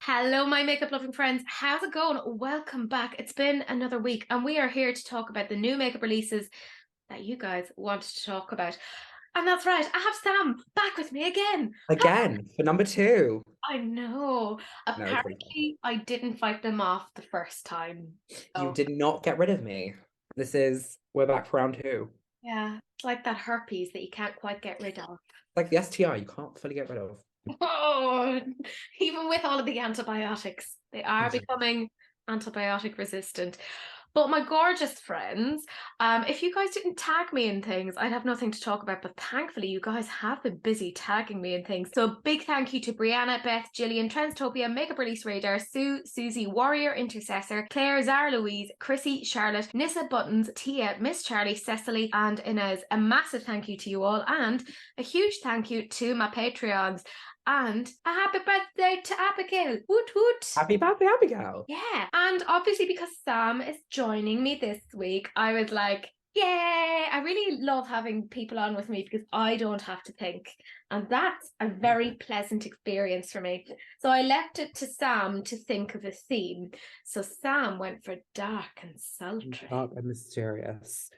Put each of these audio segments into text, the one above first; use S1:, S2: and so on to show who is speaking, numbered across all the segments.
S1: Hello, my makeup loving friends. How's it going? Welcome back. It's been another week, and we are here to talk about the new makeup releases that you guys wanted to talk about. And that's right, I have Sam back with me again.
S2: Again, for number two.
S1: I know.
S2: No, it's really fun.
S1: Apparently, I didn't fight them off the first time.
S2: You
S1: So,
S2: did not get rid of me. We're back for round two.
S1: yeah, it's like that herpes that you can't quite get rid of.
S2: Like the STI, you can't fully get rid of.
S1: Oh, even with all of the antibiotics, they are
S2: Mhm.
S1: becoming antibiotic resistant. But my gorgeous friends, if you guys didn't tag me in things, I'd have nothing to talk about. But thankfully, you guys have been busy tagging me in things. So big thank you to Brianna, Beth, Gillian, Transtopia, Makeup Release Radar, Sue, Susie, Warrior Intercessor, Claire, Zara Louise, Chrissy, Charlotte, Nissa Buttons, Tia, Miss Charlie, Cecily, and Inez. A massive thank you to you all, and a huge thank you to my Patreons. And a happy birthday to Abigail. Woot woot.
S2: Happy birthday, Abigail.
S1: Yeah. And obviously, because Sam is joining me this week, I was like, yay. I really love having people on with me because I don't have to think. And that's a very pleasant experience for me. So I left it to Sam to think of a theme. So Sam went for dark and sultry.
S2: Dark and mysterious.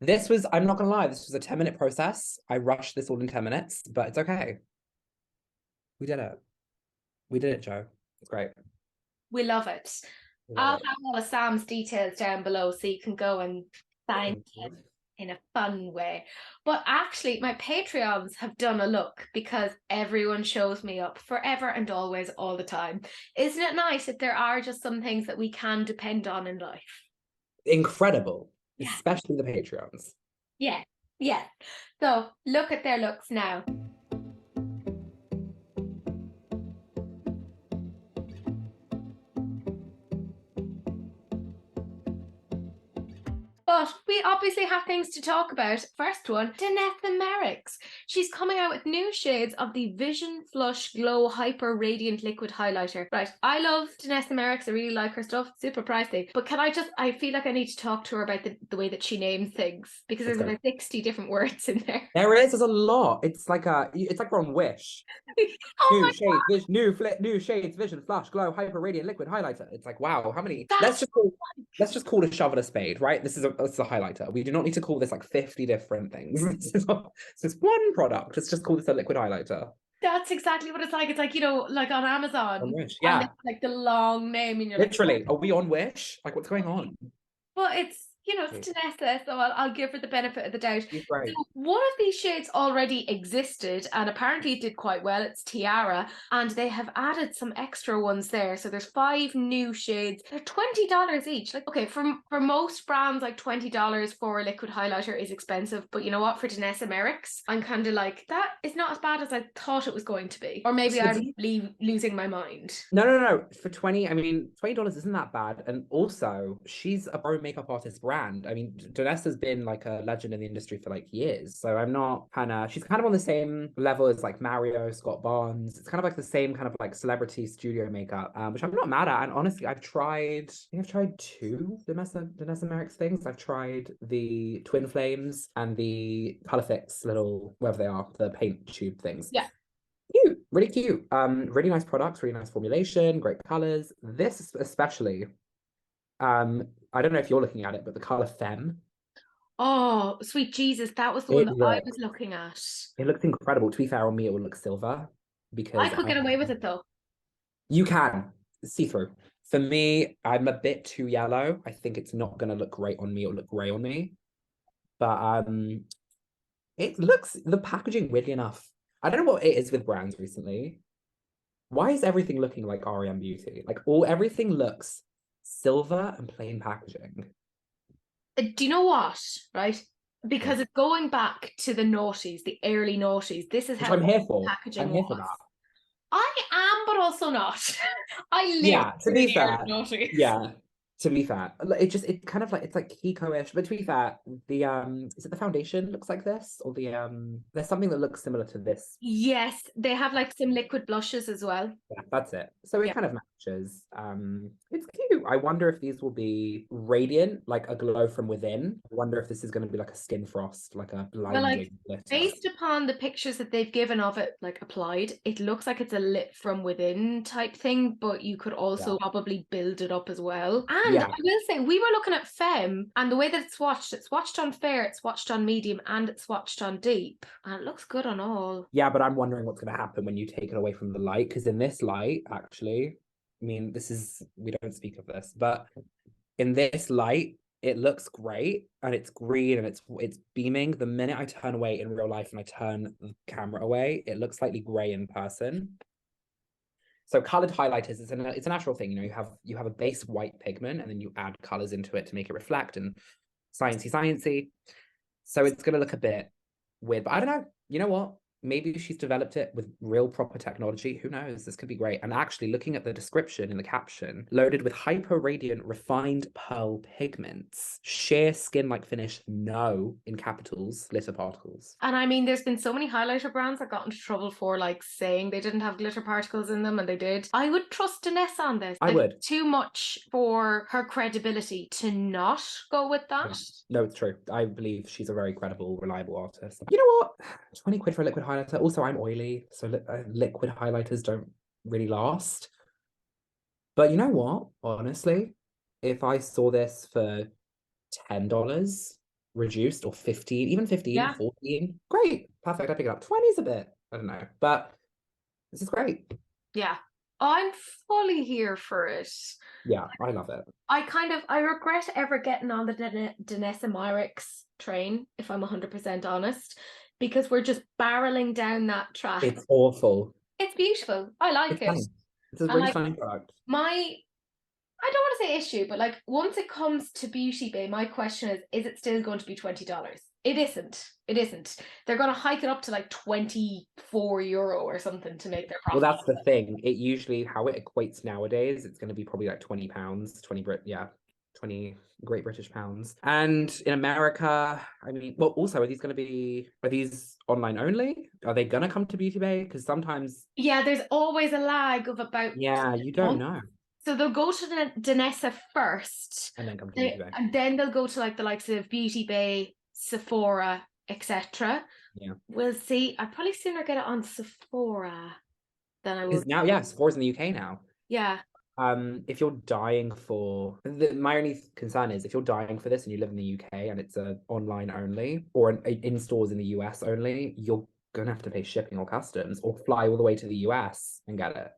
S2: I'm not gonna lie, this was a 10-minute process. I rushed this all in 10 minutes, but it's okay. We did it. We did it, Joe. It's great.
S1: We love it.
S2: We love
S1: I'll
S2: it.
S1: have all of Sam's details down below so you can go and find
S2: Thank you.
S1: him in a fun way. But actually, my Patreons have done a look because everyone shows me up forever and always, all the time. Isn't it nice that there are just some things that we can depend on in life?
S2: Incredible.
S1: Yeah,
S2: Especially the Patreons.
S1: yeah, yeah. So look at their looks now. But we obviously have things to talk about. First one, Danessa Merrick's. She's coming out with new shades of the Vision Flush Glow Hyper Radiant Liquid Highlighter. Right, I love Danessa Merrick's. I really like her stuff. Super pricey. But I feel like I need to talk to her about the way that she names things because
S2: Let's
S1: there's
S2: go.
S1: about 60 different words in there.
S2: There's a lot. It's like we're on Wish.
S1: Oh
S2: New
S1: my
S2: shades, new shades, vision, flash, glow, hyper radiant liquid highlighter. It's like, wow, how many?
S1: God, that's
S2: Let's just call a shovel a spade, right? This is a highlighter. We do not need to call this like 50 different things. This is one product. Let's just call this a liquid highlighter.
S1: that's exactly what it's like. It's like, like on
S2: On
S1: Amazon
S2: Wish.
S1: and it's
S2: Yeah.
S1: like the long name and you're like,
S2: Literally. Are we on Wish? Like, what's going on?
S1: well, it's Janessa, so I'll give her the benefit of the doubt.
S2: She's
S1: So
S2: great.
S1: one of these shades already existed and apparently it did quite well. It's Tiara, and they have added some extra ones there. So there's 5 new shades. They're $20 each. Like, okay, for most brands, like $20 for a liquid highlighter is expensive. But you know what? For Danessa Merrick's, I'm kind of like, that is not as bad as I thought it was going to be. Or maybe
S2: For
S1: I'm losing my mind.
S2: No, no, no. For 20, I mean, $20 isn't that bad. And also, she's a pro makeup artist brand. I mean, Donessa's been like a legend in the industry for like years. So I'm not kind of, she's kind of on the same level as like Mario, Scott Barnes. It's kind of like the same kind of like celebrity studio makeup, which I'm not mad at. And honestly, I've tried two Donessa Merrick's things. I've tried the Twin Flames and the Colorfix little, whatever they are, the paint tube things.
S1: Yeah.
S2: Cute, really cute. Really nice products, really nice formulation, great colors. This especially, I don't know if you're looking at it, but the color Femme,
S1: Oh, sweet Jesus, that was the one
S2: it
S1: that I was
S2: looks
S1: looking at.
S2: it looks incredible. To be fair, on me, it would look silver
S1: I
S2: because
S1: could
S2: I
S1: get away with it though.
S2: you can see through. For me, I'm a bit too yellow. I think it's not gonna look great on me. It'll look gray on me. But it looks the packaging weirdly enough. I don't know what it is with brands recently. Why is everything looking like REM Beauty? Like everything looks silver and plain packaging.
S1: Do you know what? Right? Because
S2: What?
S1: it's going back to the noughties, the early noughties. This is
S2: Which
S1: how
S2: I'm here for.
S1: packaging
S2: I'm here for
S1: was.
S2: that.
S1: I am, but also not. I live
S2: Yeah, to
S1: through
S2: be
S1: the early
S2: fair.
S1: noughties.
S2: Yeah. To be fair, it kind of like it's like Kiko-ish, but to be fair, the is it the foundation looks like this? Or the there's something that looks similar to this.
S1: Yes, they have like some liquid blushes as well.
S2: Yeah, that's it. So it
S1: Yeah.
S2: kind of matches. It's cute. I wonder if these will be radiant, like a glow from within. I wonder if this is going to be like a skin frost, like a
S1: Well, like
S2: blinding glitter.
S1: based upon the pictures that they've given of it, like applied, it looks like it's a lit from within type thing, but you could
S2: Yeah.
S1: also probably build it up as well. And I
S2: Yeah.
S1: will say, we were looking at Femme, and the way that it's watched on Fair, it's watched on Medium, and it's watched on Deep, and it looks good on all.
S2: Yeah, but I'm wondering what's going to happen when you take it away from the light. Because in this light, actually, I mean, we don't speak of this, but in this light, it looks great and it's green and it's beaming. The minute I turn away in real life and I turn the camera away, it looks slightly gray in person. So colored highlighters, it's a natural thing. You have a base white pigment and then you add colors into it to make it reflect and sciencey. So it's gonna look a bit weird, but I don't know. You know what? Maybe she's developed it with real proper technology. Who knows? This could be great. And actually, looking at the description in the caption, loaded with hyper radiant refined pearl pigments, sheer skin-like finish, no, in capitals, glitter particles.
S1: And I mean, there's been so many highlighter brands that got into trouble for like saying they didn't have glitter particles in them, and they did. I would trust Danessa on this.
S2: I
S1: Like,
S2: would.
S1: too much for her credibility to not go with
S2: Yeah.
S1: that.
S2: No, it's true. I believe she's a very credible, reliable artist. You know what? 20 quid for a liquid highlighter. Also, I'm oily, so liquid highlighters don't really last. But you know what? Honestly, if I saw this for $10 reduced or 15, even 15,
S1: Yeah.
S2: 14, great. Perfect. I pick it up. 20 is a bit, I don't know. But this is great.
S1: Yeah. I'm fully here for it.
S2: Yeah, I love it.
S1: I regret ever getting on the Danessa Myricks train, if I'm 100% honest, because we're just barreling down that track.
S2: It's awful.
S1: It's beautiful. I like
S2: It's
S1: it.
S2: stunning. It's a
S1: And
S2: really
S1: like
S2: stunning product.
S1: I don't want to say issue, but like once it comes to Beauty Bay, my question is it still going to be $20? It isn't. It isn't. They're going to hike it up to like €24 or something to make their
S2: Well,
S1: profit.
S2: that's the thing. It usually, how it equates nowadays, it's going to be probably like £20, 20 Great British pounds. And in America, I mean, well, also, are these online only? Are they going to come to Beauty Bay? Because sometimes,
S1: Yeah, there's always a lag of about
S2: yeah, you
S1: a
S2: don't
S1: month.
S2: know.
S1: So they'll go to the Danessa first,
S2: And then come to Beauty Bay.
S1: and then they'll go to like the likes of Beauty Bay, Sephora, etc.
S2: Yeah.
S1: We'll see. I'd probably sooner get it on Sephora than I would.
S2: Because now, yeah, Sephora's in the UK now.
S1: Yeah.
S2: If you're dying for my only concern is if you're dying for this and you live in the UK and it's a online only or in stores in the US only, you're gonna have to pay shipping or customs or fly all the way to the US and get it.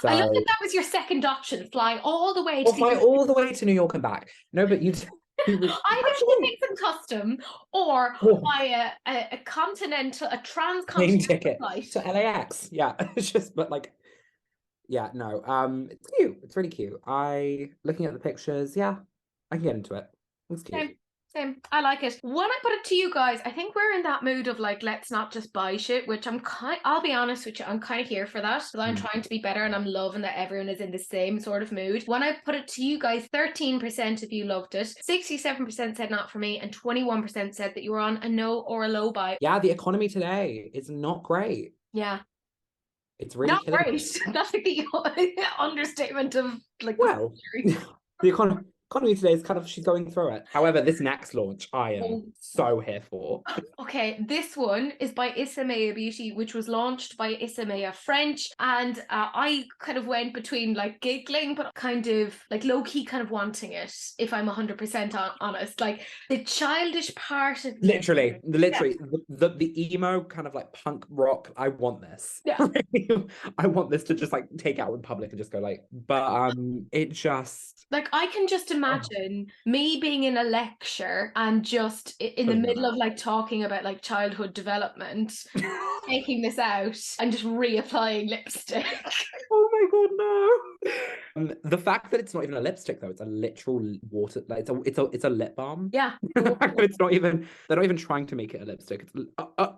S1: I love that
S2: So
S1: that was your second option, flying all the way to
S2: or
S1: the
S2: fly
S1: US.
S2: all the way to New York and back. No, but you would
S1: Either
S2: actually
S1: shipping and custom or
S2: oh,
S1: buy a continental, a
S2: plane
S1: transcontinental
S2: ticket
S1: flight.
S2: to LAX. Yeah, it's just but like yeah, no. It's cute. It's really cute. Looking at the pictures, yeah, I can get into it. It's cute.
S1: Same, same. I like it. When I put it to you guys, I think we're in that mood of like, let's not just buy shit, which I'll be honest with you, I'm kind of here for that because I'm
S2: Mm.
S1: trying to be better and I'm loving that everyone is in the same sort of mood. When I put it to you guys, 13% of you loved it, 67% said not for me, and 21% said that you were on a no or a low buy.
S2: Yeah, the economy today is not great.
S1: Yeah.
S2: It's really
S1: Not
S2: killing
S1: great.
S2: us.
S1: That's like the understatement of like the
S2: Well,
S1: century.
S2: the economy today is kind of she's going through it. However, this next launch I am
S1: Oh,
S2: so here for.
S1: okay, this one is by Isamaya Beauty, which was launched by Isamaya French. And I kind of went between like giggling, but kind of like low key kind of wanting it, if I'm 100% honest. Like the childish part of me. Yeah.
S2: Literally, the emo kind of like punk rock. I want this.
S1: Yeah.
S2: I want this to just like take out in public and just go like, but it just
S1: Like I can just
S2: oh,
S1: imagine me being in a lecture and just in the
S2: pulling them
S1: middle of
S2: out.
S1: like talking about like childhood development, taking this out and just reapplying lipstick.
S2: Oh my god, no. The fact that it's not even a lipstick though, it's a literal water, like it's a lip balm.
S1: Yeah.
S2: It's not even, they're not even trying to make it a lipstick. It's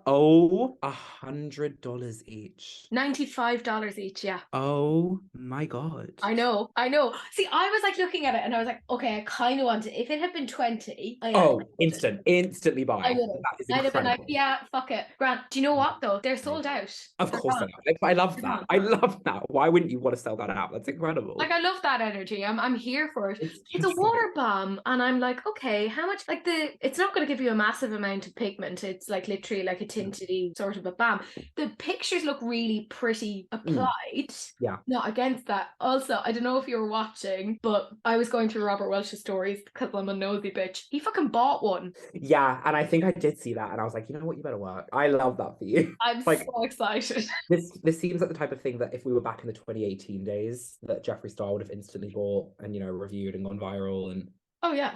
S2: oh, $100 each.
S1: $95 each, yeah.
S2: Oh my God.
S1: I know, I know. See, I was like looking at it and I was like, okay, I kind of want it. If it had been 20, I
S2: Oh,
S1: would have.
S2: instantly
S1: I
S2: buy.
S1: would have.
S2: That is
S1: I'd have been like,
S2: incredible.
S1: yeah, fuck it. Grant, do you know what though? They're sold out.
S2: Of
S1: They're
S2: course they
S1: gone.
S2: are. Like, I love
S1: They're
S2: that.
S1: gone.
S2: I love that. Why wouldn't you want to sell that out? That's incredible.
S1: Like I love that energy. I'm here for it.
S2: It's
S1: It's a
S2: just like,
S1: water bomb, and I'm like, okay, how much? Like it's not going to give you a massive amount of pigment. It's like literally like a tinted sort of a balm. The pictures look really pretty
S2: mm,
S1: applied.
S2: yeah.
S1: Not against that. Also, I don't know if you were watching, but I was going through Robert Welch's stories because I'm a nosy bitch. He fucking bought one.
S2: Yeah, and I think I did see that, and I was like, you know what, you better work. I love that for you.
S1: I'm
S2: Like,
S1: so excited.
S2: this seems like the type of thing that if we were back in the 2018 days, that Jeffree Star would have instantly bought and, you know, reviewed and gone viral. And
S1: Oh yeah,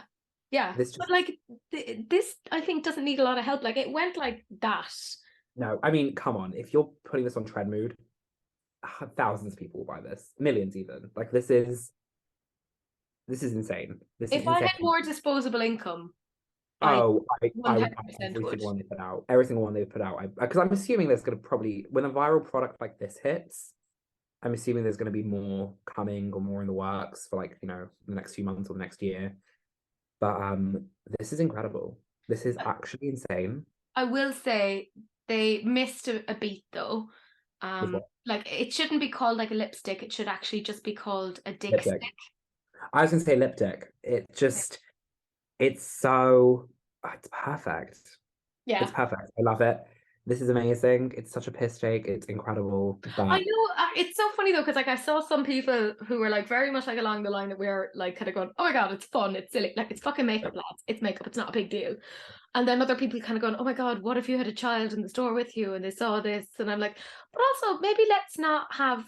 S1: yeah.
S2: this
S1: But
S2: just,
S1: like this, I think doesn't need a lot of help. Like it went like that.
S2: no, I mean, come on. If you're putting this on Trend Mood, thousands of people will buy this, millions even. Like, this is insane. This is
S1: If I
S2: insane.
S1: had more disposable income, I
S2: Oh, I would buy
S1: 100%
S2: every
S1: would.
S2: single one they put out. Every single one they put out. Because I'm assuming there's going to probably, when a viral product like this hits, I'm assuming there's going to be more coming or more in the works for, like, you know, the next few months or the next year. But this is incredible. This is actually insane.
S1: I will say they missed a beat though.
S2: With what?
S1: Like it shouldn't be called like a lipstick. It should actually just be called a dick
S2: Lipstick.
S1: stick.
S2: I was going to say lipstick. It's so, it's perfect. It's
S1: Yeah.
S2: perfect. I love it. This is amazing. It's such a piss take. It's incredible.
S1: I
S2: But
S1: know it's so funny though because like I saw some people who were like very much like along the line that we're like kind of going, oh my god, it's fun, it's silly, like it's fucking makeup, lads, it's makeup, it's not a big deal. And then other people kind of going, oh my god, what if you had a child in the store with you and they saw this? And I'm like, but also maybe let's not have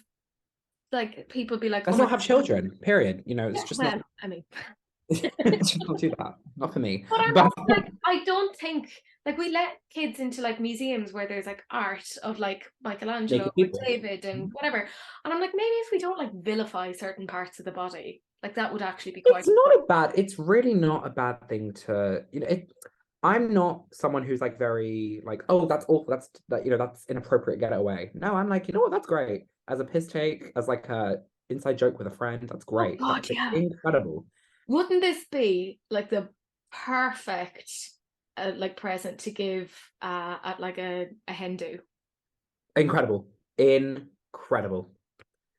S1: like people be like, oh
S2: let's
S1: my
S2: not have
S1: god,
S2: children, period. You know, it's
S1: yeah,
S2: just not,
S1: well, I mean,
S2: just not do that. Not for me.
S1: but I'm
S2: But
S1: also like, I don't think like we let kids into like museums where there's like art of like Michelangelo
S2: naked
S1: or
S2: people.
S1: David and whatever. And I'm like, maybe if we don't like vilify certain parts of the body, like that would actually be quite
S2: It's really not a bad thing to, you know, I'm not someone who's like very like, oh, that's awful. That, you know, that's inappropriate. Get it away. No, I'm like, you know what? That's great. As a piss take, as like a inside joke with a friend, that's
S1: oh
S2: great.
S1: god,
S2: That's
S1: yeah.
S2: incredible.
S1: Wouldn't this be like the perfect like present to give at like a hen do?
S2: Incredible. Incredible.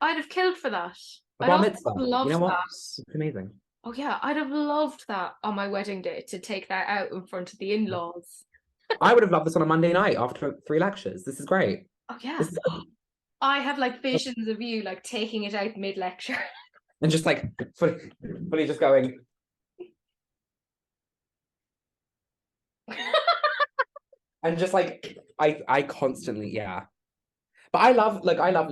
S1: I'd have killed for that.
S2: A
S1: I'd
S2: bar
S1: also
S2: mitzvah.
S1: have
S2: You know
S1: loved
S2: what?
S1: that.
S2: It's amazing.
S1: Oh yeah, I'd have loved that on my wedding day to take that out in front of the in-laws.
S2: I would have loved this on a Monday night after 3 lectures. This is great.
S1: Oh yeah.
S2: This is
S1: I have like visions of you like taking it out mid-lecture.
S2: and just like fully just going. And just like I constantly, yeah. But I love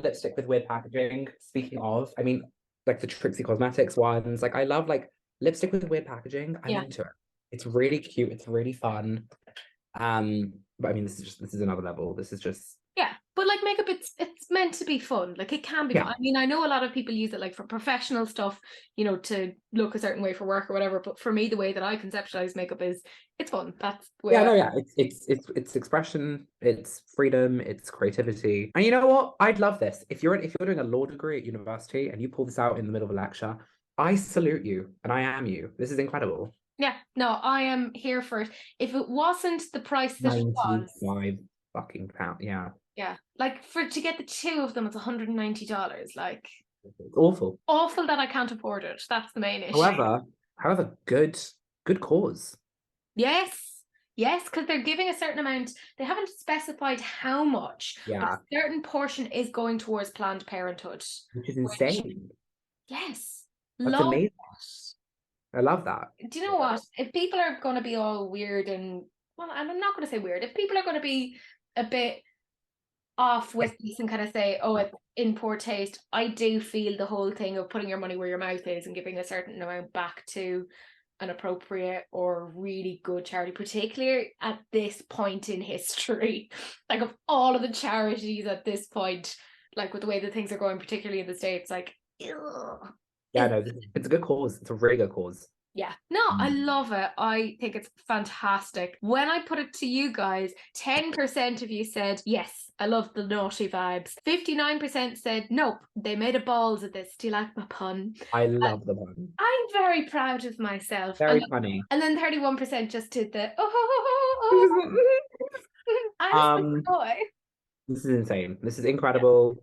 S2: lipstick with weird packaging. Speaking of, I mean, like the Trixie Cosmetics ones. Like I love like lipstick with weird packaging. I'm
S1: Yeah.
S2: into it. It's really cute. It's really fun. But I mean, this is another level. This is just
S1: Yeah, but like makeup, it's meant to be fun. Like it can be fun.
S2: yeah.
S1: I mean, I know a lot of people use it like for professional stuff, you know, to look a certain way for work or whatever. But for me, the way that I conceptualize makeup is it's fun. That's the way
S2: Yeah,
S1: I.
S2: no, yeah. It's expression, it's freedom, it's creativity. And you know what? I'd love this. If you're doing a law degree at university and you pull this out in the middle of a lecture, I salute you and I am you. This is incredible.
S1: Yeah, no, I am here for it. If it wasn't the price that it was,
S2: 95 fucking pound. Yeah.
S1: yeah, like for to get the two of them, it's $190. Like
S2: It's awful.
S1: awful that I can't afford it. That's the main issue.
S2: However, good cause.
S1: Yes, yes, because they're giving a certain amount. They haven't specified how much, but
S2: Yeah,
S1: a certain portion is going towards Planned Parenthood.
S2: which is
S1: Which,
S2: insane.
S1: yes,
S2: That's
S1: love
S2: amazing.
S1: that.
S2: I love that.
S1: Do you know what? If people are going to be all weird and, well, and I'm not going to say weird, if people are going to be a bit off with this and kind of say, oh, it's in poor taste, I do feel the whole thing of putting your money where your mouth is and giving a certain amount back to an appropriate or really good charity, particularly at this point in history. Like of all of the charities at this point, like with the way that things are going, particularly in the States, like, ugh.
S2: Yeah, no, it's a good cause. It's a really good cause.
S1: Yeah, no, I love it. I think it's fantastic. When I put it to you guys, 10% of you said, yes, I love the naughty vibes. 59% said, nope, they made a balls of this. Do you like my pun?
S2: I
S1: Uh,
S2: love the one.
S1: I'm very proud of myself.
S2: Very funny.
S1: And then 31% just did the, oh, I'm just like,
S2: Um,
S1: boy.
S2: this is insane. This is incredible.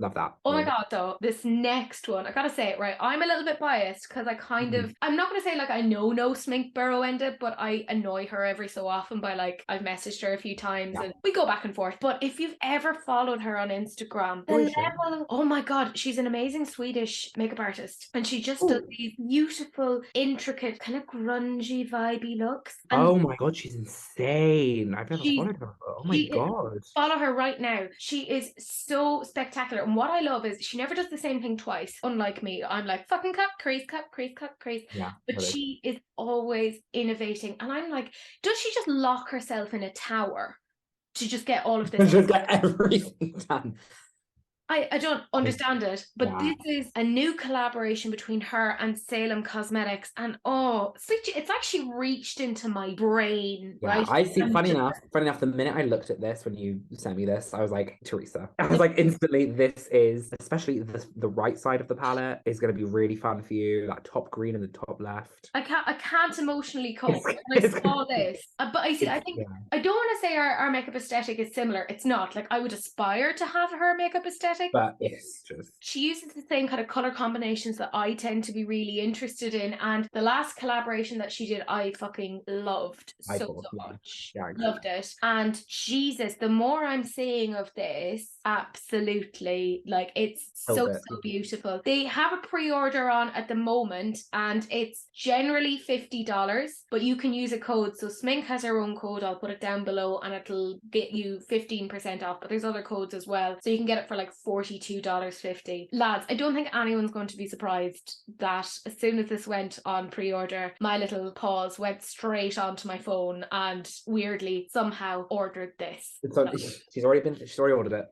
S2: Love that
S1: Oh
S2: for
S1: my
S2: me.
S1: God, though, this next one, I gotta say it right. I'm a little bit biased because
S2: Mhm.
S1: I'm not gonna say like I know no Smink Burrow ended, but I annoy her every so often by like, I've messaged her a few times
S2: Yeah.
S1: and we go back and forth. But if you've ever followed her on Instagram, the
S2: Oh, shit.
S1: level, oh my God, she's an amazing Swedish makeup artist and she just does
S2: Oh.
S1: these beautiful, intricate, kind of grungy, vibey looks. And
S2: Oh my God, she's insane. I've never
S1: she's
S2: followed her. Oh my
S1: she
S2: God.
S1: follow her right now. She is so spectacular. And what I love is she never does the same thing twice. Unlike me, I'm like fucking cut, crease, cut, crease, cut, crease.
S2: Yeah,
S1: But
S2: really.
S1: she is always innovating. And I'm like, does she just lock herself in a tower to just get all of this?
S2: Just get everything done.
S1: I don't understand it, but
S2: Yeah.
S1: this is a new collaboration between her and Salem Cosmetics, and oh, it's actually reached into my brain,
S2: Yeah,
S1: right?
S2: I see.
S1: And
S2: Funny enough, the minute I looked at this when you sent me this, I was like, Teresa. I was like, instantly, this is, especially the right side of the palette, is going to be really fun for you. That top green in the top left.
S1: I can't emotionally cope.
S2: It's,
S1: And I
S2: it's,
S1: saw this, but I think
S2: yeah,
S1: I don't want to say our makeup aesthetic is similar. It's not. Like I would aspire to have her makeup aesthetic.
S2: but it's just,
S1: She uses the same kind of color combinations that I tend to be really interested in. And the last collaboration that she did, I fucking loved
S2: I
S1: so,
S2: thought,
S1: so
S2: yeah,
S1: much.
S2: yeah, I agree.
S1: Loved it. And Jesus, the more I'm seeing of this, absolutely, like it's
S2: So
S1: so,
S2: good.
S1: so beautiful. They have a pre-order on at the moment, and it's generally $50, but you can use a code. So Smink has her own code. I'll put it down below and it'll get you 15% off, but there's other codes as well. So you can get it for like $42.50. Lads, I don't think anyone's going to be surprised that as soon as this went on pre-order, my little paws went straight onto my phone and weirdly somehow ordered this.
S2: It's on, she's already ordered it.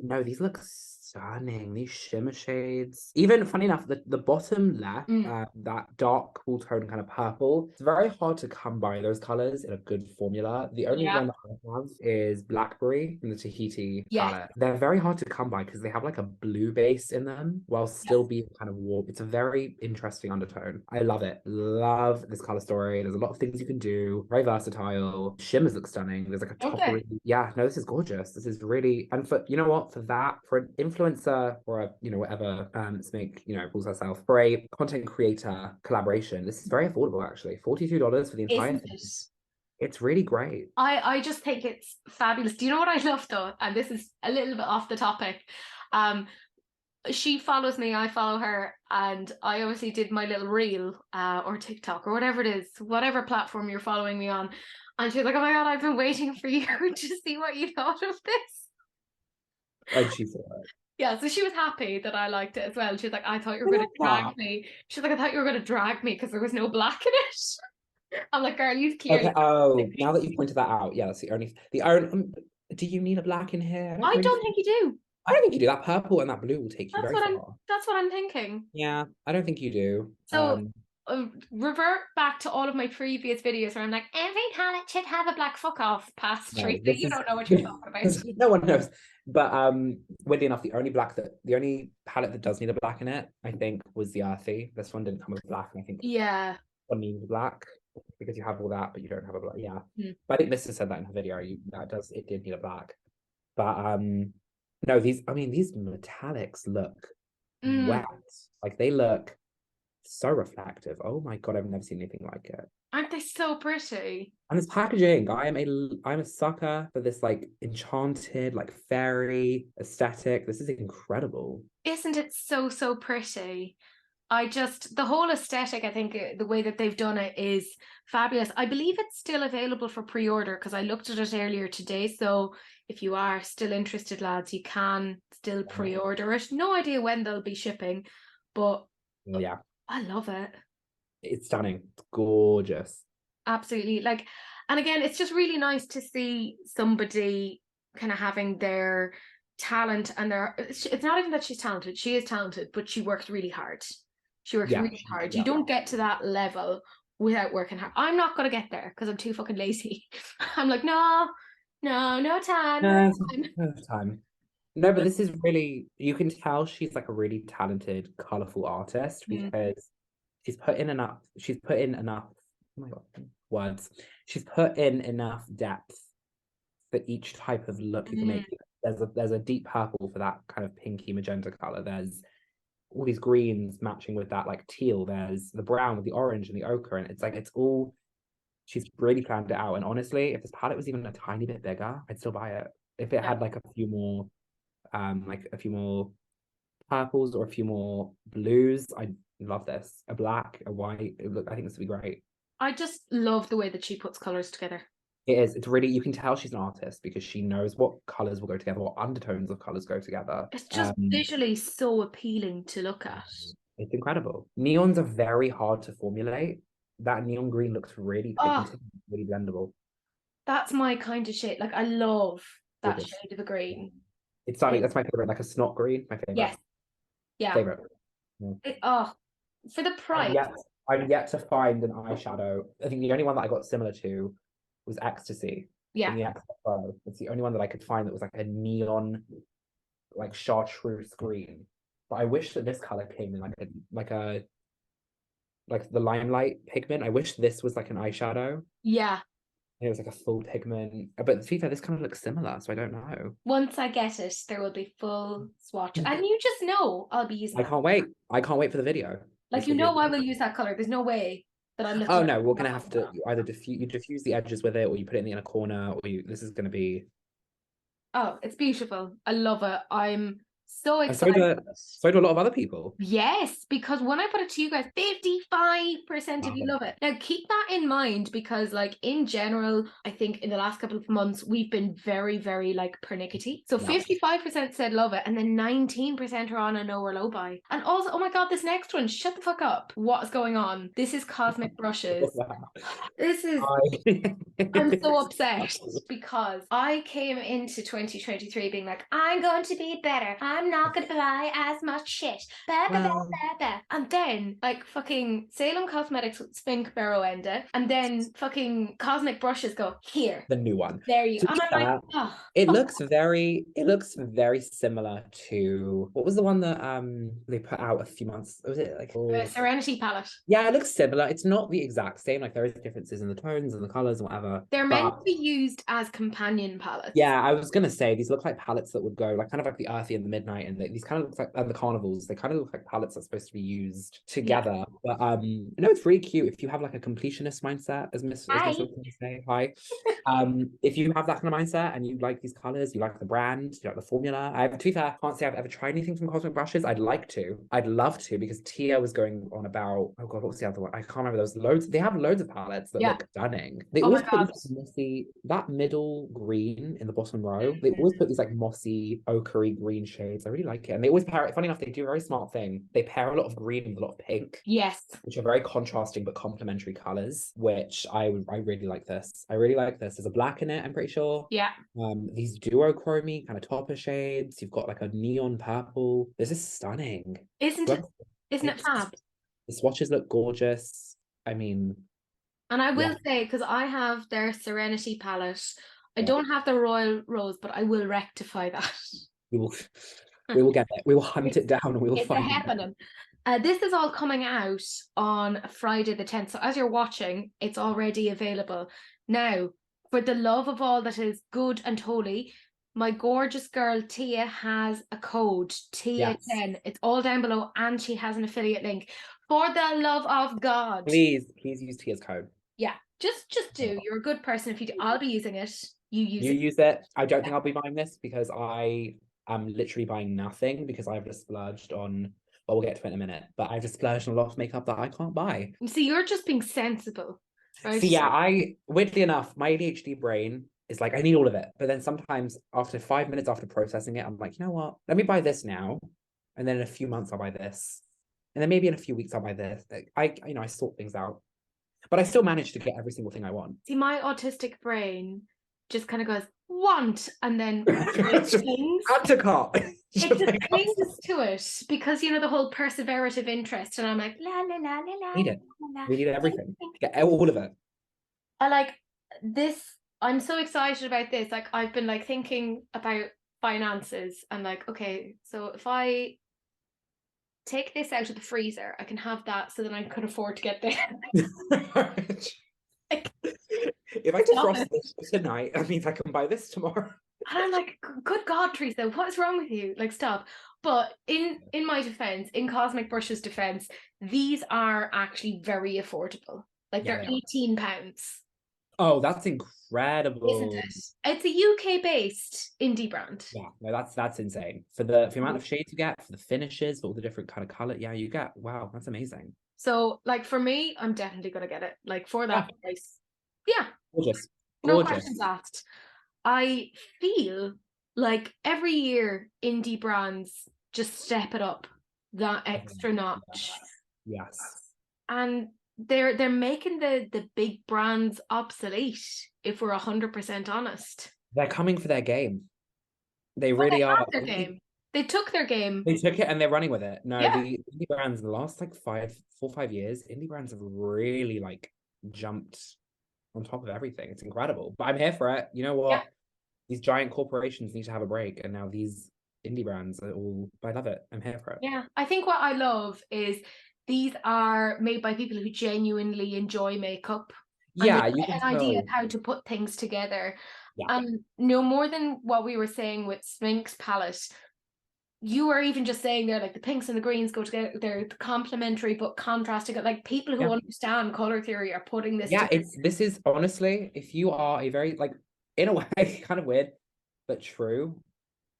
S2: No, these look stunning. These shimmer shades. Even funny enough, the bottom left,
S1: Mm,
S2: that dark cool tone kind of purple. It's very hard to come by those colors in a good formula. The only
S1: yeah.
S2: one that I have is Blackberry from the Tahiti
S1: Yes.
S2: palette. They're very hard to come by because they have like a blue base in them while still
S1: Yes.
S2: being kind of warm. It's a very interesting undertone. I love it. Love this color story. There's a lot of things you can do. Very versatile. Shimmers look stunning. There's like a
S1: Okay.
S2: toppery. Yeah, no, this is gorgeous. This is really, and for, you know what, for that, for an influencer or a, whatever, Smink, calls herself, for a content creator collaboration, this is very affordable actually. $42 for the entire
S1: Isn't
S2: thing.
S1: it?
S2: It's really great.
S1: I just think it's fabulous. Do you know what I love though? And this is a little bit off the topic. Um, she follows me, I follow her, and I obviously did my little reel or TikTok or whatever it is, whatever platform you're following me on. And she's like, oh my God, I've been waiting for you to see what you thought of this.
S2: And she's
S1: Yeah, so she was happy that I liked it as well. She was like, I thought you were
S2: I
S1: going to
S2: love
S1: drag
S2: that.
S1: me. She's like, I thought you were going to drag me because there was no black in it. I'm like, girl, you've
S2: Okay.
S1: clearly.
S2: Oh, now that you've pointed that out, yeah, that's the only. Do you need a black in here? I don't
S1: I
S2: really.
S1: don't think you do.
S2: I don't think you do. That purple and that blue will take you very far.
S1: That's what I'm thinking.
S2: Yeah, I don't think you do.
S1: So revert back to all of my previous videos where I'm like, every palette should have a black fuck off past
S2: No,
S1: Teresa.
S2: this
S1: You
S2: is
S1: don't know what you're talking about.
S2: no one knows. But weirdly enough, the only palette that does need a black in it, I think, was the Earthy. This one didn't come with black, and I think
S1: Yeah.
S2: one needs black because you have all that, but you don't have a black. Yeah,
S1: Hmm.
S2: but I think Mr. said that in her video. It did need a black. But no, these metallics look
S1: Mm.
S2: wet. Like they look so reflective. Oh my God, I've never seen anything like it.
S1: Aren't they so pretty?
S2: And it's packaging. I'm a sucker for this like enchanted, like fairy aesthetic. This is incredible.
S1: Isn't it so, so pretty? The whole aesthetic, I think the way that they've done it is fabulous. I believe it's still available for pre-order because I looked at it earlier today. So if you are still interested, lads, you can still pre-order it. No idea when they'll be shipping, but
S2: Yeah,
S1: I love it.
S2: it's stunning. It's gorgeous.
S1: Absolutely. Like, and again, it's just really nice to see somebody kind of having their talent and it's not even that she's talented, she is talented, but she works really hard. She works
S2: Yeah,
S1: really hard. You
S2: yeah.
S1: don't get to that level without working hard. I'm not gonna get there because I'm too fucking lazy. I'm like, no, no, no time, no
S2: No,
S1: time.
S2: no time. No, but this is really, you can tell she's like a really talented, colorful artist
S1: Mm.
S2: because she's put in enough, oh my God, words. She's put in enough depth for each type of look you can
S1: Mm.
S2: make. There's a deep purple for that kind of pinky magenta color. There's all these greens matching with that like teal. There's the brown with the orange and the ochre, and it's like it's all she's really planned it out. And honestly, if this palette was even a tiny bit bigger, I'd still buy it. If it
S1: Yeah.
S2: had like a few more purples or a few more blues, I'd love this. A black, a white. I think this would be great.
S1: I just love the way that she puts colors together.
S2: It is. It's really, you can tell she's an artist because she knows what colors will go together, what undertones of colors go together.
S1: It's just visually so appealing to look at.
S2: It's incredible. Neons are very hard to formulate. That neon green looks really
S1: Oh,
S2: pigmented, really blendable.
S1: that's my kind of shade. Like I love that
S2: Gorgeous.
S1: shade of a green.
S2: It's starting,
S1: It,
S2: that's my favorite, like a snot green, my favorite.
S1: yes, yeah.
S2: Favorite. Yeah.
S1: Oh, for the
S2: I'm
S1: price,
S2: yet, I'm yet to find an eyeshadow. I think the only one that I got similar to was Ecstasy
S1: yeah,
S2: from the X Pro. It's the only one that I could find that was like a neon, like chartreuse green. But I wish that this color came in like the limelight pigment. I wish this was like an eyeshadow. And
S1: yeah.
S2: it was like a full pigment. But to be fair, this kind of looks similar, so I don't know.
S1: Once I get it, there will be full swatch, and you just know I'll be using
S2: I
S1: that.
S2: can't wait. I can't wait for the video.
S1: Like
S2: This
S1: you
S2: will be
S1: know, I
S2: a
S1: will use that color. There's no way that I'm looking
S2: Oh
S1: at
S2: no, we're
S1: it.
S2: gonna have to either diffuse the edges with it, or you put it in the inner corner, or you. This is gonna be.
S1: Oh, it's beautiful. I love it. I'm so
S2: And
S1: excited.
S2: so do a lot of other people.
S1: Yes, because when I put it to you guys, 55% of
S2: Love
S1: you
S2: it.
S1: love it. Now keep that in mind because like in general, I think in the last couple of months we've been very, very like pernickety. So
S2: Yeah.
S1: 55% said love it, and then 19% are on a no or low buy. And also, oh my god, this next one, shut the fuck up. What is going on? This is Cosmic Brushes. This is
S2: I...
S1: I'm so upset because I came into 2023 being like, I'm going to be better. I'm not going to buy as much shit. Ba, ba, ba,
S2: Well,
S1: ba, ba. And then, like, fucking Salem Cosmetics with Spink Barrow Enda, and then fucking Cosmic Brushes go, here,
S2: the new one.
S1: there you.
S2: To
S1: And
S2: be
S1: I'm like,
S2: fair,
S1: oh,
S2: it looks very similar to what was the one that they put out a few months. Was it like
S1: the
S2: oh
S1: Serenity palette.
S2: yeah, it looks similar. It's not the exact same. Like there is differences in the tones and the colors and whatever.
S1: They're meant
S2: But
S1: to be used as companion palettes.
S2: yeah, I was gonna say these look like palettes that would go like kind of like the earthy and the midnight, and these kind of look like and the carnivals. They kind of look like palettes that's supposed to be used
S1: Yeah.
S2: together. But no, it's really cute if you have like a completionist mindset, as
S1: Hi.
S2: Miss Wilson would say. Hi. If you have that kind of mindset and you like these colors, you like the brand, you like the formula. To be fair, I can't say I've ever tried anything from Cosmic Brushes. I'd like to. I'd love to because Tia was going on about oh god, what was the other one? I can't remember. There's loads. They have loads of palettes that
S1: Yeah.
S2: look stunning. They
S1: Oh my
S2: always put
S1: god.
S2: these mossy that middle green in the bottom row. They always put these like mossy, ochre green shades. I really like it. And they always pair it. Funny enough, they do a very smart thing. They pair a lot of green with a lot of pink,
S1: Yes.
S2: which are very contrasting but complementary colors, which I really like this. I really like this. There's a black in it, I'm pretty sure.
S1: Yeah.
S2: These duochrome kind of topper shades. You've got like a neon purple. This is stunning.
S1: Isn't it? Isn't it
S2: It's
S1: fab?
S2: the swatches look gorgeous. I mean,
S1: And I
S2: yeah,
S1: will say, because I have their Serenity palette, I
S2: yeah.
S1: don't have the Royal Rose, but I will rectify that.
S2: We will we will get it. We will hunt
S1: It's,
S2: it down and we will
S1: it's a
S2: find it.
S1: happening. This is all coming out on Friday the 10th. So as you're watching, it's already available. Now, for the love of all that is good and holy, my gorgeous girl Tia has a code,
S2: Yes.
S1: Tia10. It's all down below, and she has an affiliate link. For the love of God.
S2: Please use Tia's code.
S1: Yeah, just do. You're a good person if you do. I'll be using it. You use
S2: You
S1: it.
S2: use it. I don't think I'll be buying this because I am literally buying nothing because I've just splurged on, well, we'll get to it in a minute, but I've just splurged on a lot of makeup that I can't buy.
S1: You see, you're just being sensible, right?
S2: So yeah, weirdly enough, my ADHD brain is like, I need all of it. But then sometimes after 5 minutes after processing it, I'm like, you know what? Let me buy this now. And then in a few months, I'll buy this. And then maybe in a few weeks, I'll buy this. Like, I sort things out. But I still manage to get every single thing I want.
S1: See, my autistic brain just kind of goes, want, and then it
S2: Just
S1: clings.
S2: add to cart.
S1: It just clings to it because, you know, the whole perseverative interest. And I'm like, la, la, la, la, la,
S2: Need it.
S1: la, la.
S2: We need everything. Get all of it.
S1: I like this. I'm so excited about this. Like, I've been like thinking about finances and like, okay, so if I take this out of the freezer, I can have that so then I can afford to get this. Like,
S2: if I
S1: stop
S2: defrost
S1: it.
S2: this tonight, that means I can buy this tomorrow.
S1: And I'm like, good God, Teresa, what is wrong with you? Like, stop. But in my defense, in Cosmic Brush's defense, these are actually very affordable. Like,
S2: Yeah,
S1: they're
S2: they are.
S1: £18,
S2: Oh, that's
S1: isn't
S2: incredible.
S1: it? It's a UK based indie brand.
S2: Yeah, no, that's insane. For the amount of shades you get, for the finishes, for all the different kind of color. Yeah, you get, wow, that's amazing.
S1: So, like, for me, I'm definitely gonna get it. Like, for
S2: Yeah,
S1: that price. Yeah,
S2: gorgeous.
S1: no questions
S2: Gorgeous.
S1: asked. I feel like every year indie brands just step it up that extra notch.
S2: Yes.
S1: And they're making the big brands obsolete, if we're 100% honest.
S2: They're coming for their game. They
S1: Well, they
S2: really are.
S1: have their game. They took their game.
S2: They took it and they're running with it. No,
S1: Yeah.
S2: the indie brands in the last like 5 years, indie brands have really like jumped on top of everything. It's incredible. But I'm here for it. You know
S1: Yeah.
S2: what? These giant corporations need to have a break, and now these indie brands are all. I love it. I'm here for it.
S1: Yeah. I think what I love is these are made by people who genuinely enjoy makeup and they
S2: Yeah, you
S1: get
S2: can
S1: an idea of
S2: tell.
S1: how to put things together.
S2: Yeah,
S1: And no more than what we were saying with Smink's palette, you were even just saying there, like the pinks and the greens go together, they're complementary but contrasting. Like people who
S2: yeah,
S1: understand color theory are putting this
S2: yeah.
S1: together.
S2: This is honestly, if you are a very like, in a way, kind of weird, but true.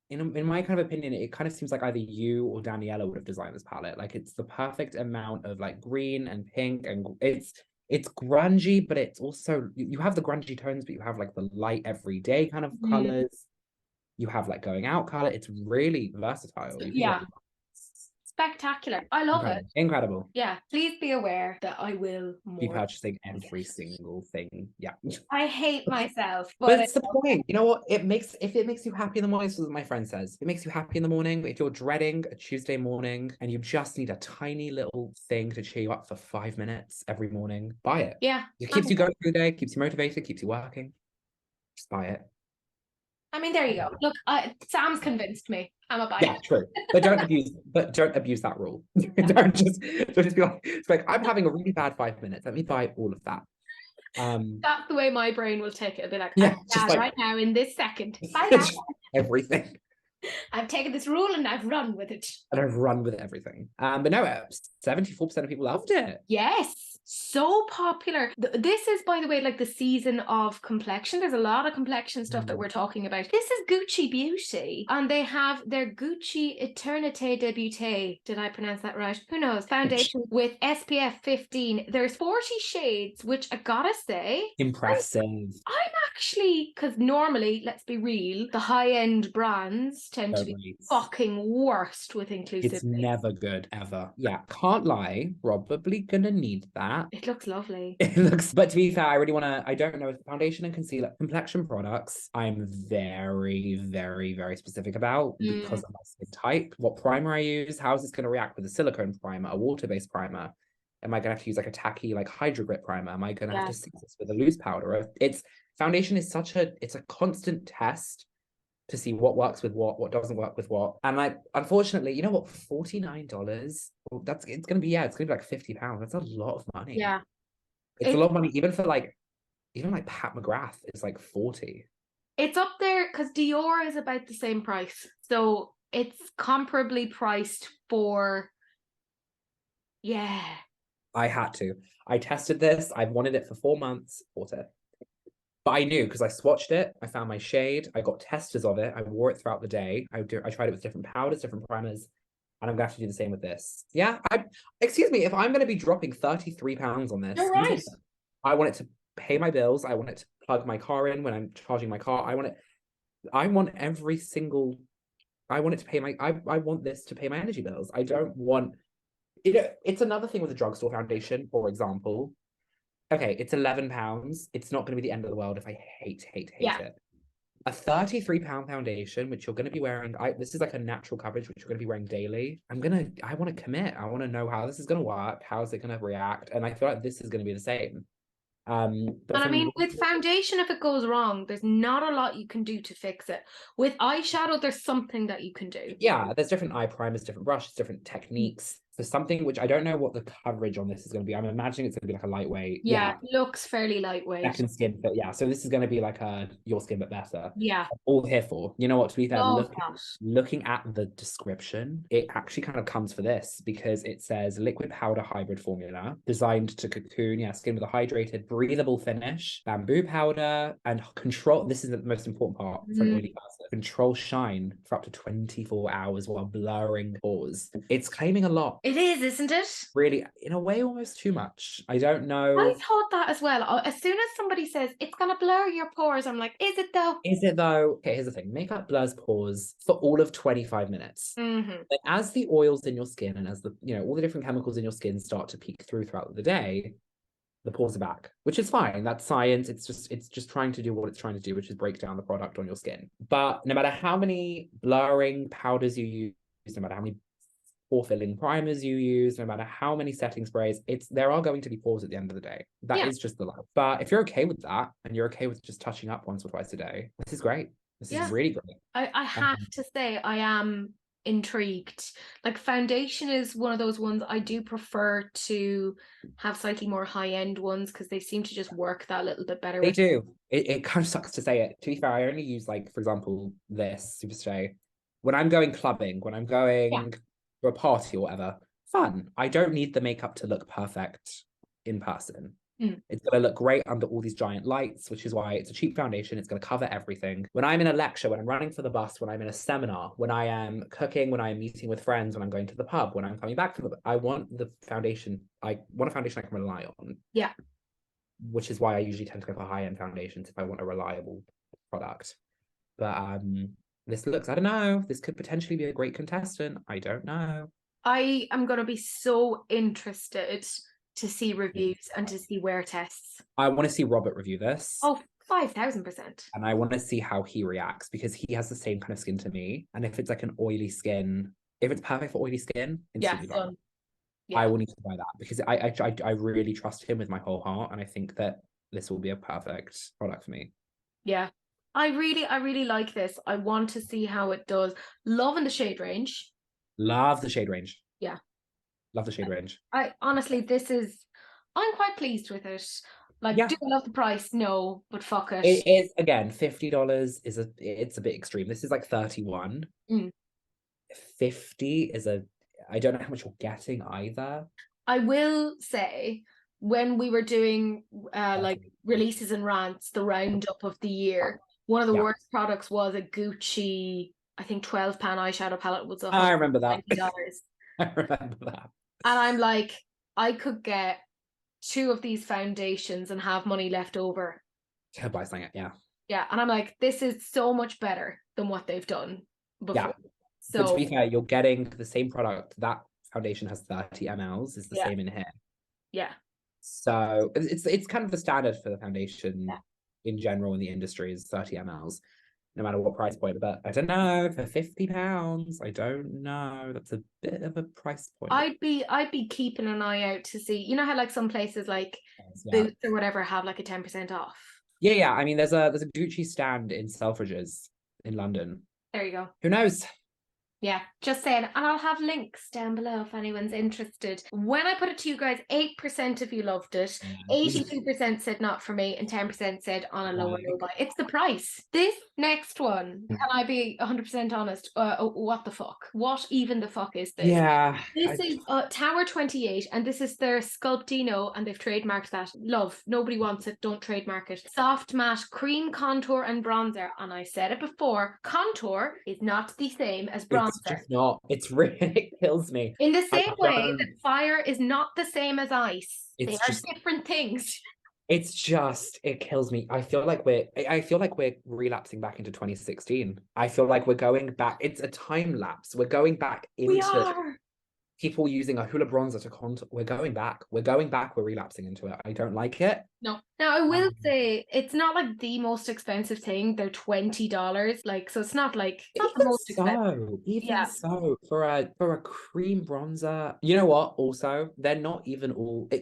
S2: In my kind of opinion, it kind of seems like either you or Daniela would have designed this palette. Like it's the perfect amount of like green and pink, and it's grungy, but it's also you have the grungy tones, but you have like the light everyday kind of
S1: Mm.
S2: colors. You have like going out color. It's really versatile.
S1: So,
S2: You can go
S1: yeah, spectacular. I love it.
S2: incredible, incredible.
S1: Yeah, please be aware that I will
S2: Be
S1: more.
S2: purchasing every single thing. Yeah.
S1: I hate myself,
S2: But
S1: but
S2: it's the point. You know what? If it makes you happy in the morning, so as my friend says, if it makes you happy in the morning, if you're dreading a Tuesday morning and you just need a tiny little thing to cheer you up for 5 minutes every morning, buy it.
S1: yeah,
S2: It keeps you going through the day, keeps you motivated, keeps you working. Just buy it.
S1: I mean, there you go. Look, Sam's convinced me. I'm a buyer.
S2: Yeah, true. But don't abuse that rule. Don't just be like, it's like I'm having a really bad 5 minutes. Let me buy all of that.
S1: That's the way my brain will take it. It'll be like, I'm
S2: Yeah, just
S1: bad
S2: like
S1: right now in this second. Bye bye.
S2: everything.
S1: I've taken this rule and I've run with it.
S2: And I've run with everything. But no, 74% of people loved it.
S1: Yes, so popular. This is, by the way, like the season of complexion. There's a lot of complexion stuff that we're talking about. This is Gucci Beauty, and they have their Gucci Eternité de Beauté. Did I pronounce that right? Who knows? Foundation with SPF 15. There's 40 shades, which I gotta say,
S2: Impressive.
S1: I'm actually, because normally, let's be real, the high-end brands tend to be fucking worst with inclusivity.
S2: It's never good, ever. Yeah, can't lie. Probably gonna need that.
S1: It looks lovely.
S2: It looks, but to be fair, I don't know, foundation and concealer, complexion products, I'm very, very, very specific about because of my skin type. What primer I use, how is this going to react with a silicone primer, a water-based primer? Am I going to have to use like a tacky, like Hydro Grip primer? Am I going to have to stick this with a loose powder? Foundation is it's a constant test to see what works with what doesn't work with what. And like, unfortunately, you know what? $49. Well, it's gonna be like £50. That's a lot of money.
S1: Yeah.
S2: It's a lot of money, even like Pat McGrath is like 40.
S1: It's up there because Dior is about the same price. So it's comparably priced for, yeah.
S2: I tested this. I've wanted it for 4 months, bought it. But I knew because I swatched it, I found my shade, I got testers of it, I wore it throughout the day. I tried it with different powders, different primers, and I'm gonna have to do the same with this. Yeah, excuse me, if I'm gonna be dropping £33 on this,
S1: You're right.
S2: I want it to pay my bills, I want it to plug my car in when I'm charging my car. I want it to pay I want this to pay my energy bills. I don't want it's another thing with a drugstore foundation, for example. okay, it's £11. It's not going to be the end of the world if I hate
S1: Yeah.
S2: it. A £33 foundation, which you're going to be wearing. This is like a natural coverage, which you're going to be wearing daily. I want to commit. I want to know how this is going to work. How is it going to react? And I feel like this is going to be the same. But
S1: And I
S2: from
S1: mean, with foundation, if it goes wrong, there's not a lot you can do to fix it. With eyeshadow, there's something that you can do.
S2: yeah, there's different eye primers, different brushes, different techniques. For something which I don't know what the coverage on this is going to be. I'm imagining it's going to be like a lightweight.
S1: Yeah,
S2: Yeah,
S1: looks fairly lightweight.
S2: second skin, but yeah, so this is going to be like a your skin but better.
S1: Yeah,
S2: All here for. You know what, to be fair,
S1: love that.
S2: looking at the description, it actually kind of comes for this because it says liquid powder hybrid formula designed to cocoon, yeah, skin with a hydrated, breathable finish, bamboo powder, and control. This is the most important part for an
S1: Mm.
S2: oily person. Control shine for up to 24 hours while blurring pores. It's claiming a lot.
S1: It is, isn't it?
S2: Really, in a way, almost too much. I don't
S1: I
S2: know.
S1: thought that as well. As soon as somebody says it's gonna blur your pores, I'm like, is it though?
S2: Is it though? Okay, here's the thing. Makeup blurs pores for all of 25 minutes.
S1: Mm-hmm.
S2: But as the oils in your skin and as the, all the different chemicals in your skin start to peek through throughout the day, the pores are back, which is fine. That's science. It's just trying to do what it's trying to do, which is break down the product on your skin. But no matter how many blurring powders you use, no matter how many pore filling primers you use, no matter how many setting sprays, there are going to be pores at the end of the day. That
S1: Yeah.
S2: is just the life. But if you're okay with that and you're okay with just touching up once or twice a day, this is great. This is really great.
S1: I have to say I am intrigued. Like foundation is one of those ones I do prefer to have slightly more high-end ones because they seem to just work that little bit better
S2: They
S1: with.
S2: do. It kind of sucks to say it. To be fair, I only use like, for example, this Superstay when I'm going clubbing, when I'm
S1: Yeah.
S2: going to a party or whatever. Fun. I don't need the makeup to look perfect in person.
S1: Mm.
S2: It's going to look great under all these giant lights, which is why it's a cheap foundation. It's going to cover everything. When I'm in a lecture, when I'm running for the bus, when I'm in a seminar, when I am cooking, when I'm meeting with friends, when I'm going to the pub, when I'm coming back from I want the foundation. I want a foundation I can rely on.
S1: Yeah.
S2: Which is why I usually tend to go for high-end foundations if I want a reliable product. But this looks, I don't know, this could potentially be a great contestant. I don't know.
S1: I am going to be so interested to see reviews and to see wear tests.
S2: I want to see Robert review this.
S1: Oh, 5,000%.
S2: And I want to see how he reacts because he has the same kind of skin to me. And if it's like an oily skin, if it's perfect for oily skin, instantly buy it.
S1: Yeah.
S2: I will need to buy that because I really trust him with my whole heart. And I think that this will be a perfect product for me.
S1: Yeah. I really like this. I want to see how it does. Loving the shade range.
S2: Love the shade range.
S1: Yeah.
S2: Love the shade range.
S1: I honestly, I'm quite pleased with it. Like,
S2: Yeah.
S1: do I love the price? No, but fuck it.
S2: It is, again, $50 it's a bit extreme. This is like 31. 50 is I don't know how much you're getting either.
S1: I will say, when we were doing like releases and rants, the roundup of the year, one of the worst products was a Gucci, I think £12 eyeshadow palette was
S2: I remember that.
S1: $120.
S2: I remember that.
S1: And I'm like, I could get 2 of these foundations and have money left over.
S2: To buy something, yeah.
S1: Yeah, and I'm like, this is so much better than what they've done before.
S2: Yeah.
S1: So
S2: but to be fair, you're getting the same product. That foundation has 30 mLs, is the same in here.
S1: Yeah.
S2: So it's kind of the standard for the foundation in general in the industry is 30 mLs, no matter what price point. But I don't know, for £50, I don't know. That's a bit of a price point.
S1: I'd be keeping an eye out to see, you know how like some places like Boots or whatever have like a 10% off.
S2: Yeah. I mean, there's a Gucci stand in Selfridges in London.
S1: There you go.
S2: Who knows?
S1: Yeah, just saying. And I'll have links down below if anyone's interested. When I put it to you guys, 8% of you loved it. 82% said not for me, and 10% said on a lower low buy. It's the price. This next one, can I be 100% honest? What the fuck? What even the fuck is this?
S2: Yeah.
S1: This is Tower 28, and this is their Sculptino, and they've trademarked that. Love. Nobody wants it. Don't trademark it. Soft matte cream contour and bronzer. And I said it before, contour is not the same as bronzer.
S2: It's just not. It's really, it kills me.
S1: In the same way that fire is not the same as ice. They are different things.
S2: It's just, it kills me. I feel like we're relapsing back into 2016. I feel like we're going back. It's a time lapse. We're going back into People using a Hoola bronzer to contour. We're going back. We're going back. We're relapsing into it. I don't like it.
S1: No. Now I will
S2: Um,
S1: say it's not like the most expensive thing. They're $20. Like, so it's not like it's not the
S2: Even
S1: most expensive.
S2: so, even
S1: Yeah.
S2: so, for a cream bronzer, you know what? Also, they're not even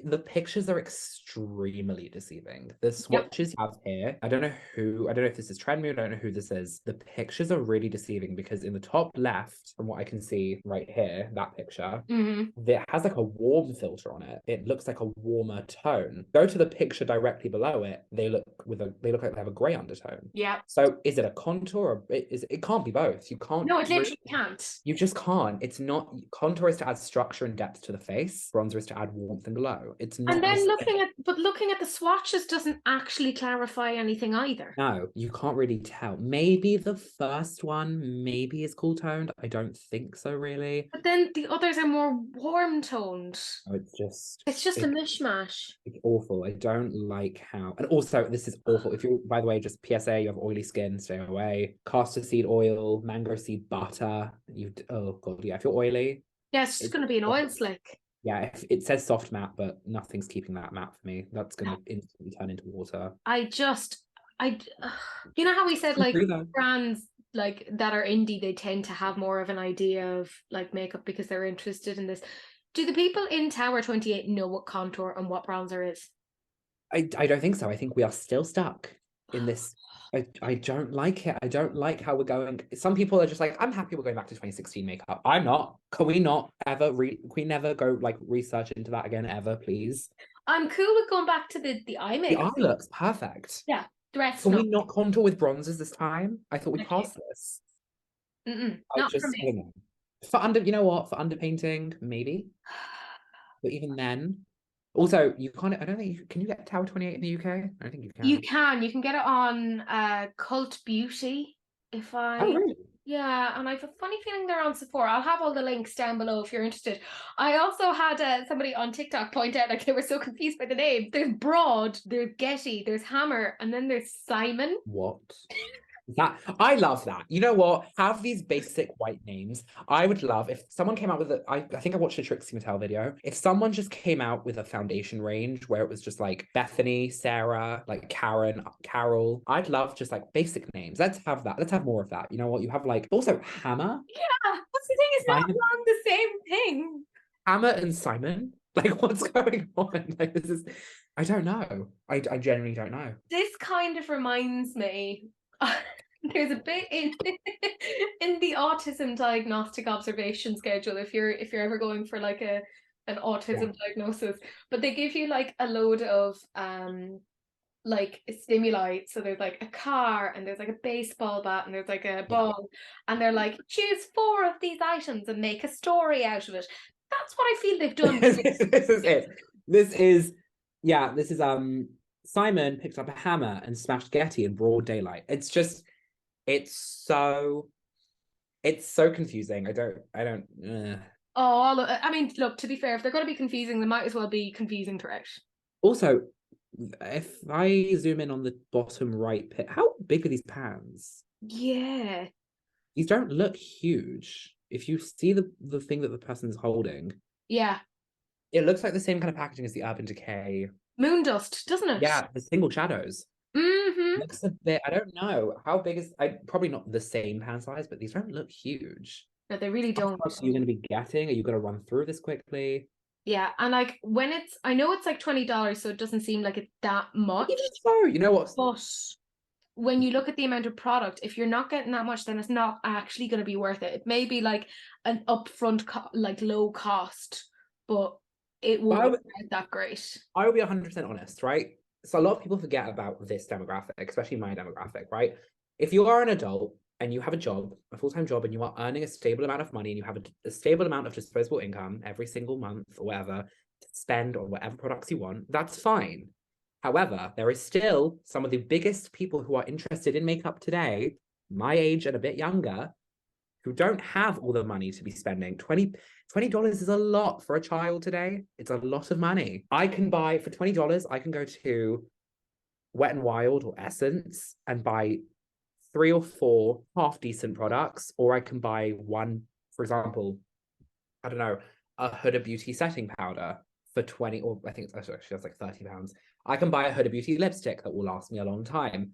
S2: the pictures are extremely deceiving. The
S1: Yep.
S2: swatches you have here, I don't know if this is Trendmood, I don't know who this is. The pictures are really deceiving because in the top left, from what I can see right here, that picture,
S1: Hmm.
S2: that has like a warm filter on it. It looks like a warmer tone. Go to the picture directly below it. They look like they have a grey undertone.
S1: Yeah.
S2: So is it a contour or it can't be both. You can't
S1: No, it
S2: really,
S1: literally can't.
S2: you just can't. It's not contour is to add structure and depth to the face. Bronzer is to add warmth and glow. It's
S1: And
S2: not the
S1: then
S2: same.
S1: looking at the swatches doesn't actually clarify anything either.
S2: No, you can't really tell. Maybe the first one maybe is cool toned. I don't think so really.
S1: But then the others are more warm toned.
S2: Oh,
S1: It's just a
S2: it
S1: mishmash.
S2: it's awful. I don't like how, and also this is awful. If you, by the way, just PSA, you have oily skin, stay away. Castor seed oil, mango seed butter. Oh God, yeah. If you're oily,
S1: Yeah, it's just
S2: it,
S1: going to be an oil slick.
S2: yeah. If it says soft matte, but nothing's keeping that matte for me. That's gonna
S1: No,
S2: instantly turn into water.
S1: I just, I, you know how we said like
S2: True though.
S1: brands like that are indie, they tend to have more of an idea of like makeup because they're interested in this. Do the people in Tower 28 know what contour and what bronzer is?
S2: I don't think so. I think we are still stuck in this. I don't like it. I don't like how we're going. Some people are just like, I'm happy we're going back to 2016 makeup. I'm not. Can we not ever can we never go like research into that again ever, please?
S1: I'm cool with going back to the eye
S2: The
S1: makeup.
S2: eye looks perfect.
S1: Yeah, the rest
S2: Can we
S1: not.
S2: not contour with bronzers this time? I thought we
S1: Thank you.
S2: passed this.
S1: Not for
S2: I
S1: me.
S2: don't know. For under, you know what? For underpainting, maybe. But even then, also you can't. I don't think can you get Tower 28 in the UK? I don't think you
S1: You
S2: can.
S1: can. You can get it on Cult Beauty. If
S2: Oh
S1: I
S2: really?
S1: Yeah, and I have a funny feeling they're on Sephora. I'll have all the links down below if you're interested. I also had somebody on TikTok point out like they were so confused by the name. There's Broad, there's Getty, there's Hammer, and then there's Simon.
S2: What? That I love that. You know what? Have these basic white names. I would love if someone came out with I think I watched a Trixie Mattel video. If someone just came out with a foundation range where it was just like Bethany, Sarah, like Karen, Carol. I'd love just like basic names. Let's have that. Let's have more of that. You know what? You have like also Hammer,
S1: Yeah, that's the thing. It's not
S2: Simon,
S1: long the same thing.
S2: Hammer and Simon. Like what's going on? Like this is I don't know. I genuinely don't know.
S1: This kind of reminds me. There's a bit in in the autism diagnostic observation schedule if you're ever going for like a an
S2: Yeah.
S1: autism diagnosis, but they give you like a load of like stimuli. So there's like a car and there's like a baseball bat and there's like a
S2: Yeah.
S1: ball, and they're like choose four of these items and make a story out of it. That's what I feel they've done with
S2: This is it. This is yeah, this is Simon picked up a hammer and smashed Getty in broad daylight. It's so it's so confusing. I don't
S1: Oh, I mean, look, to be fair, if they're going to be confusing, they might as well be confusing throughout.
S2: Also, if I zoom in on the bottom right pit, how big are these pans?
S1: Yeah.
S2: These don't look huge. If you see the thing that the person's holding,
S1: Yeah.
S2: it looks like the same kind of packaging as the Urban Decay.
S1: Moon dust, doesn't it?
S2: Yeah, the single shadows.
S1: Mm-hmm.
S2: Looks a bit, I don't know. How big is I probably not the same pan size, but these don't look huge.
S1: No, they really
S2: How
S1: don't.
S2: much are you going to be getting? Are you going to run through this quickly?
S1: Yeah, and like when I know it's like $20, so it doesn't seem like it's that much.
S2: Even so, you know what?
S1: But when you look at the amount of product, if you're not getting that much, then it's not actually going to be worth it. It may be like an upfront, like low cost, but it
S2: I
S1: won't
S2: would,
S1: be that great.
S2: I will be 100% honest, right? So a lot of people forget about this demographic, especially my demographic, right? If you are an adult and you have a job, a full-time job, and you are earning a stable amount of money and you have a stable amount of disposable income every single month or whatever to spend on whatever products you want, that's fine. However, there is still some of the biggest people who are interested in makeup today, my age and a bit younger, who don't have all the money to be spending. $20 is a lot for a child today. It's a lot of money. I can buy for $20, I can go to Wet and Wild or Essence and buy three or four half decent products, or I can buy one, for example, I don't know, a Huda Beauty setting powder for 20, or I think it's actually that's like £30. I can buy a Huda Beauty lipstick that will last me a long time.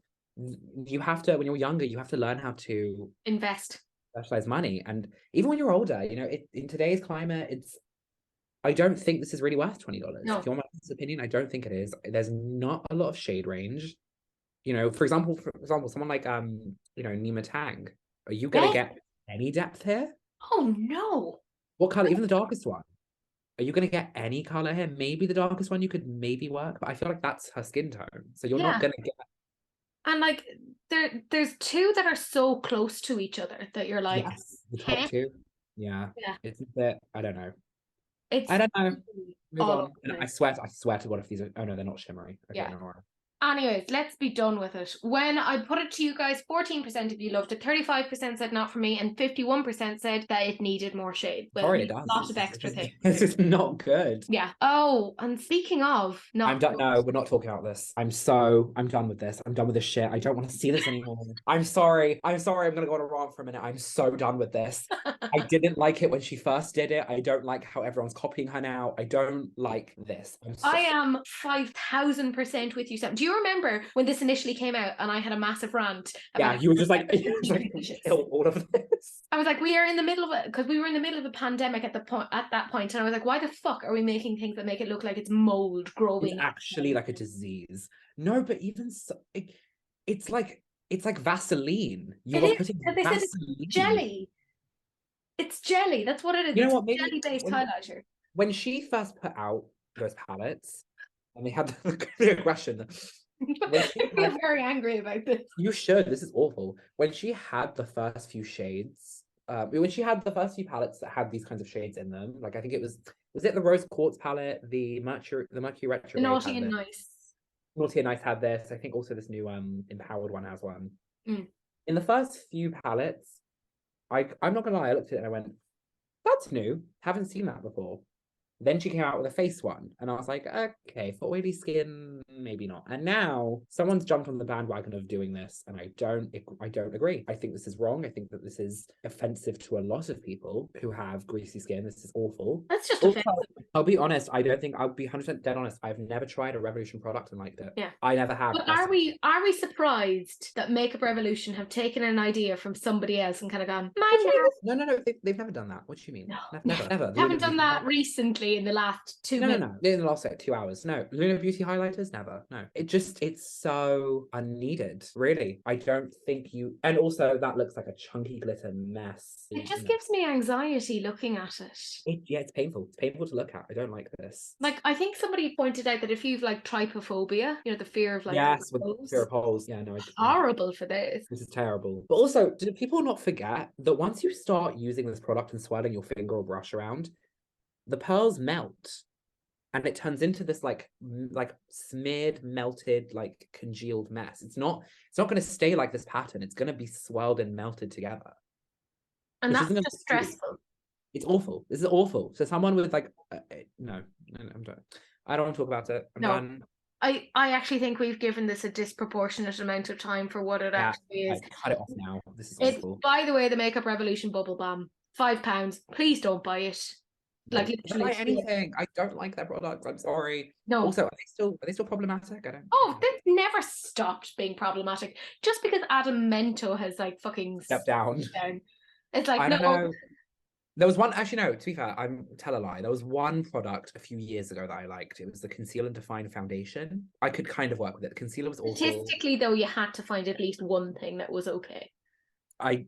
S2: You have to, when you're younger, you have to learn how to
S1: Invest.
S2: specialize money. And even when you're older, in today's climate, I don't think this is really worth $20. If
S1: No.
S2: you want my honest opinion, I don't think it is. There's not a lot of shade range. For example, someone like Nima Tang, are you gonna
S1: Yes.
S2: get any depth here?
S1: Oh no.
S2: What color? Even the darkest one. Are you gonna get any color here? Maybe the darkest one you could maybe work, but I feel like that's her skin tone. So you're not
S1: Yeah.
S2: gonna get.
S1: And like there's two that are so close to each other that you're like,
S2: Yes, the top
S1: hey,
S2: two. Yeah.
S1: yeah,
S2: It's a bit, I don't know. I
S1: it's
S2: don't know. Move
S1: all over
S2: on.
S1: the
S2: And I
S1: place.
S2: swear, I swear to God, if these are, oh no, they're not shimmery. Okay,
S1: Yeah.
S2: no worries.
S1: Anyways, let's be done with it. When I put it to you guys, 14% of you loved it, 35% said not for me, and 51% said that it needed more shade. Well, it
S2: Sorry, it
S1: needs a
S2: does.
S1: lot of extra things.
S2: This is not good.
S1: Yeah. Oh, and speaking of
S2: I'm
S1: not
S2: done.
S1: good,
S2: No, we're not talking about this. I'm done with this. I'm done with this shit. I don't want to see this anymore. I'm sorry. I'm sorry. I'm gonna go on a rant for a minute. I'm so done with this. I didn't like it when she first did it. I don't like how everyone's copying her now. I don't like this.
S1: I am 5,000% with you, Sam. Do you remember when this initially came out and I had a massive rant
S2: Yeah,
S1: about
S2: you were just like,
S1: conditions?
S2: kill all of this.
S1: I was like, we are in the middle of it because we were in the middle of a pandemic at that point, and I was like, why the fuck are we making things that make it look like it's mold
S2: It's
S1: growing?
S2: actually like a disease. No, but even so, it's like Vaseline. You
S1: It
S2: are
S1: is
S2: putting
S1: because they said it's
S2: Vaseline.
S1: jelly. It's jelly. That's what it is.
S2: You know
S1: It's
S2: what?
S1: a
S2: Maybe
S1: jelly-based highlighter.
S2: when she first put out those palettes, and they had the aggression. When she
S1: I
S2: had,
S1: feel very angry about this.
S2: you should. This is awful. When she had the first few shades, when she had the first few palettes that had these kinds of shades in them, like I think was it the Rose Quartz palette, the Mercury
S1: The
S2: Retrograde
S1: naughty
S2: had
S1: and
S2: this.
S1: nice.
S2: Naughty and Nice had this. I think also this new Empowered one has one.
S1: Mm.
S2: In the first few palettes, I'm not gonna lie, I looked at it and I went, that's new. Haven't seen that before. Then she came out with a face one, and I was like, okay, for oily skin, maybe not. And now someone's jumped on the bandwagon of doing this, and I don't agree. I think this is wrong. I think that this is offensive to a lot of people who have greasy skin. This is awful.
S1: That's just
S2: Also,
S1: offensive.
S2: I'll be honest, I'll be 100% dead honest. I've never tried a Revolution product and liked it.
S1: Yeah.
S2: I never have.
S1: But are we surprised that Makeup Revolution have taken an idea from somebody else and kind of gone,
S2: What do
S1: mind
S2: you
S1: that?
S2: mean? No. They've never done that. What do you mean?
S1: No,
S2: Never, never.
S1: they haven't done that recently in the last 2 minutes.
S2: No. In the last like 2 hours. No. Luna Beauty highlighters, never. No. It's so unneeded. Really. I don't think you, and also that looks like a chunky glitter mess.
S1: It just
S2: No.
S1: gives me anxiety looking at it.
S2: Yeah, it's painful. It's painful to look at. I don't like this.
S1: Like, I think somebody pointed out that if you've like trypophobia, the fear of like
S2: Yes, with
S1: holes,
S2: fear of holes. Yeah, no,
S1: horrible for this.
S2: this is terrible. But also, do people not forget that once you start using this product and swirling your finger or brush around, the pearls melt. And it turns into this like smeared, melted, like congealed mess. It's not going to stay like this pattern. It's going to be swirled and melted together,
S1: And
S2: which
S1: that's
S2: isn't
S1: just
S2: pretty.
S1: stressful.
S2: It's awful. This is awful. So someone with like no, I'm done. I don't want to talk about it. I'm
S1: No.
S2: done.
S1: I actually think we've given this a disproportionate amount of time for what it actually is.
S2: Cut it off now. This is
S1: It's,
S2: awful.
S1: by the way, the Makeup Revolution Bubble Balm. £5. Please don't buy it. Like,
S2: I don't
S1: literally.
S2: like anything. I don't like their products. I'm sorry.
S1: No.
S2: Also, are they still problematic? I don't.
S1: Oh, they've never stopped being problematic. Just because Adam Mento has like fucking
S2: Step down.
S1: It's like,
S2: I
S1: no.
S2: don't know. There was one, actually, no, to be fair, I'm tell a lie. There was one product a few years ago that I liked. It was the Conceal and Define Foundation. I could kind of work with it. The concealer was awful.
S1: Statistically, though, you had to find at least one thing that was okay.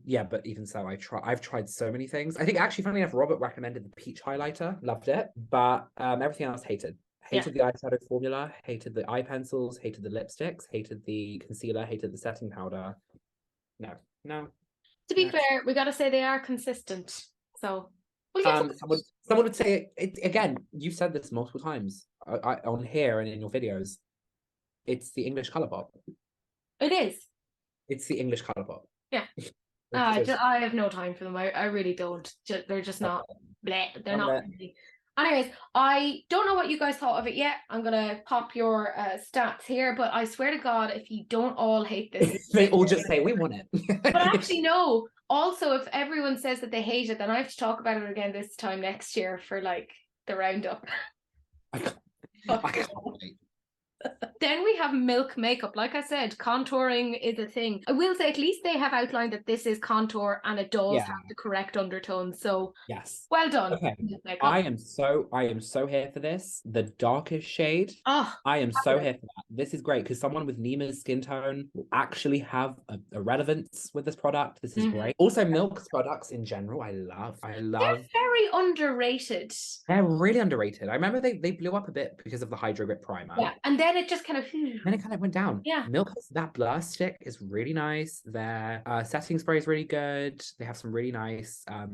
S2: Yeah, but even so, I've tried so many things. I think actually, funny enough, Robert recommended the peach highlighter, loved it, but everything else hated. Hated the eyeshadow formula, hated the eye pencils, hated the lipsticks, hated the concealer, hated the setting powder. No.
S1: To be fair, we got to say they are consistent. So we'll get
S2: someone would say it again. You've said this multiple times on here and in your videos. It's the English color pop.
S1: It is.
S2: It's the English color pop.
S1: Yeah. I have no time for them. I really don't. They're just not. Bleh, they're not. Really. Anyways, I don't know what you guys thought of it yet. I'm gonna pop your stats here, but I swear to God, if you don't all hate this,
S2: They all just say we want
S1: but
S2: it.
S1: actually no. Also, if everyone says that they hate it, then I have to talk about it again this time next year for like the roundup.
S2: I can't, I can't wait.
S1: Then we have milk makeup. Like I said, contouring is a thing. I will say at least they have outlined that this is contour and it does
S2: Yeah.
S1: have the correct undertones. So
S2: Yes.
S1: well done,
S2: Okay.
S1: milk makeup.
S2: I am so here for this. The darkest shade.
S1: Oh,
S2: I am so
S1: fabulous.
S2: here for that. This is great because someone with Nima's skin tone will actually have a relevance with this product. This is
S1: Mhm.
S2: great. Also, Milk's products in general, I love. I
S1: They're
S2: love.
S1: very underrated.
S2: They're really underrated. I remember they blew up a bit because of the Hydro Grip Primer.
S1: Yeah, and then it just kind of
S2: Then it kind of went down.
S1: yeah.
S2: Milk has that blur stick is really nice. Their setting spray is really good. They have some really nice I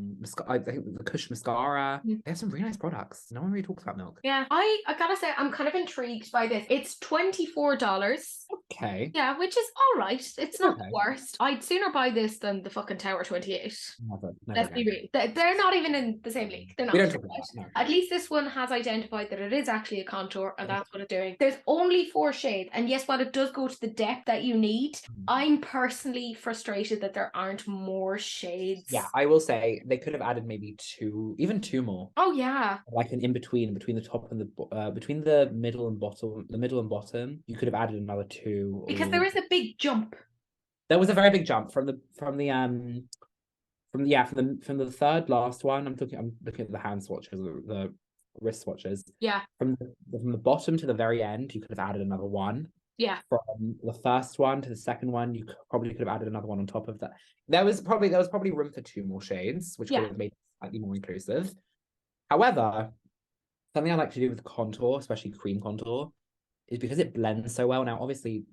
S2: think the Kush mascara.
S1: Mm.
S2: They have some really nice products. No one really talks about Milk.
S1: Yeah, I gotta say I'm kind of intrigued by this. It's $24.
S2: Okay.
S1: Yeah, which is all right. It's not the
S2: Okay.
S1: worst. I'd sooner buy this than the fucking Tower 28.
S2: Never
S1: Let's be
S2: again.
S1: real. They're not even in the same league. They're
S2: We
S1: not.
S2: don't talk about
S1: Right?
S2: that. No.
S1: At least this one has identified that it is actually a contour, and that's what it's doing. There's only 4 shades, and yes, while it does go to the depth that you need, I'm personally frustrated that there aren't more shades.
S2: Yeah, I will say they could have added maybe two, even two more.
S1: Oh yeah.
S2: Like an in between the top and between the middle and bottom. You could have added another two.
S1: Because there is a big jump.
S2: There was a very big jump from the from the third last one. I'm looking at the hand swatches, the wrist swatches.
S1: Yeah.
S2: From the bottom to the very end, you could have added another one.
S1: Yeah.
S2: From the first one to the second one, you probably could have added another one on top of that. There was probably room for two more shades, which would have made it slightly more inclusive. However, something I like to do with contour, especially cream contour, is because it blends so well. Now, obviously,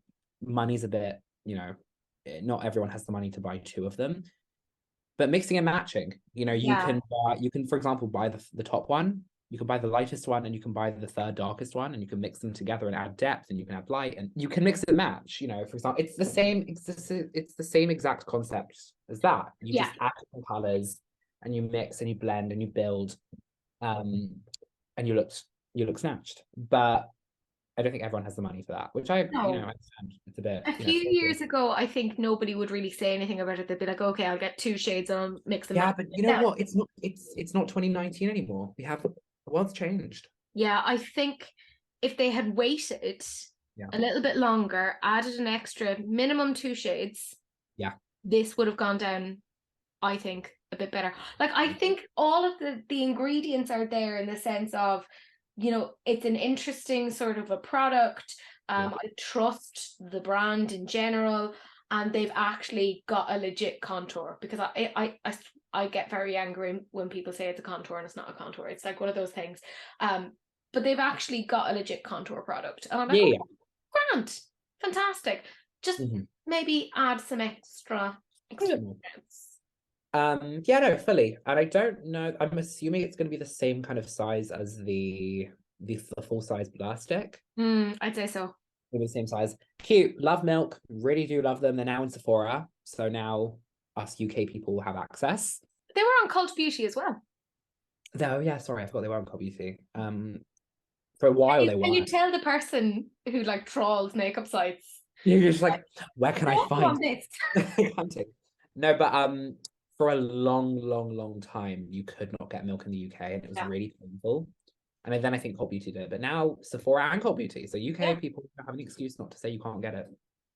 S2: money's a bit, not everyone has the money to buy two of them, but mixing and matching, you can, for example, buy the top one, you can buy the lightest one, and you can buy the third darkest one, and you can mix them together and add depth, and you can add light, and you can mix and match. For example, it's the same exact concept as that. You just add different colors, and you mix and you blend and you build, and you look snatched. But I don't think everyone has the money for that, which I understand. It's a bit.
S1: A few years ago, I think nobody would really say anything about it. They'd be like, "Okay, I'll get 2 shades and I'll mix them."
S2: Yeah, but you know what? It's not 2019 anymore. The world's changed.
S1: Yeah, I think if they had waited a little bit longer, added an extra minimum 2 shades, this would have gone down, I think, a bit better. Like, I think all of the ingredients are there in the sense of, it's an interesting sort of a product. I trust the brand in general, and they've actually got a legit contour, because I get very angry when people say it's a contour and it's not a contour. It's like one of those things. But they've actually got a legit contour product, and I'm like, oh, grand, fantastic. Just maybe add some extra.
S2: No, fully. And I don't know. I'm assuming it's going to be the same kind of size as the full size blur stick.
S1: I'd say so.
S2: Maybe the same size. Cute. Love Milk. Really do love them. They're now in Sephora, so now us UK people will have access.
S1: They were on Cult Beauty as well.
S2: Oh yeah, sorry, I forgot they were on Cult Beauty. For a while they were.
S1: Can you tell the person who trawls makeup sites?
S2: You're just like, where can I find
S1: this?
S2: No, but for a long time, you could not get Milk in the UK, and it was really painful. And then I think Cult Beauty did it, but now Sephora and Cult Beauty, so UK people don't have an excuse not to say you can't get it.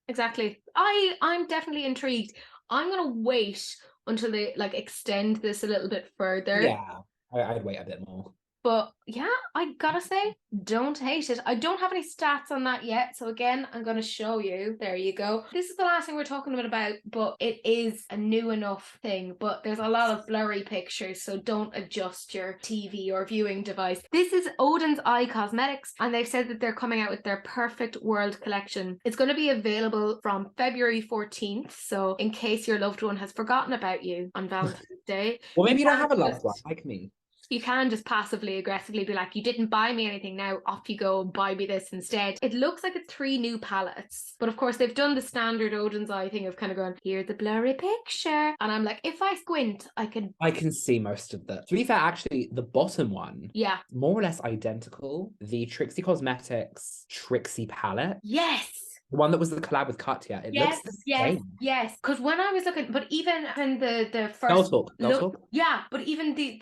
S1: Exactly. I'm definitely intrigued. I'm gonna wait until they extend this a little bit further.
S2: Yeah, I'd wait a bit more.
S1: But yeah, I gotta say, don't hate it. I don't have any stats on that yet. So again, I'm going to show you. There you go. This is the last thing we're talking about, but it is a new enough thing. But there's a lot of blurry pictures, so don't adjust your TV or viewing device. This is Odin's Eye Cosmetics, and they've said that they're coming out with their Perfect World collection. It's going to be available from February 14th. So in case your loved one has forgotten about you on Valentine's Day.
S2: Well, maybe you don't have a loved one like me.
S1: You can just passively aggressively be like, you didn't buy me anything, now off you go and buy me this instead. It looks like it's 3 new palettes, but of course they've done the standard Odin's Eye thing of kind of going, here's the blurry picture. And I'm like, if I squint, I can.
S2: I can see most of the. To be fair, actually, the bottom one,
S1: Yeah.
S2: more or less identical. The Trixie Cosmetics Trixie palette,
S1: Yes.
S2: the one that was the collab with Katya, it looks
S1: Yes,
S2: the
S1: yes,
S2: same.
S1: yes. Because when I was looking, but even in the
S2: Girl
S1: first
S2: talk, girl
S1: look,
S2: talk.
S1: yeah, but even the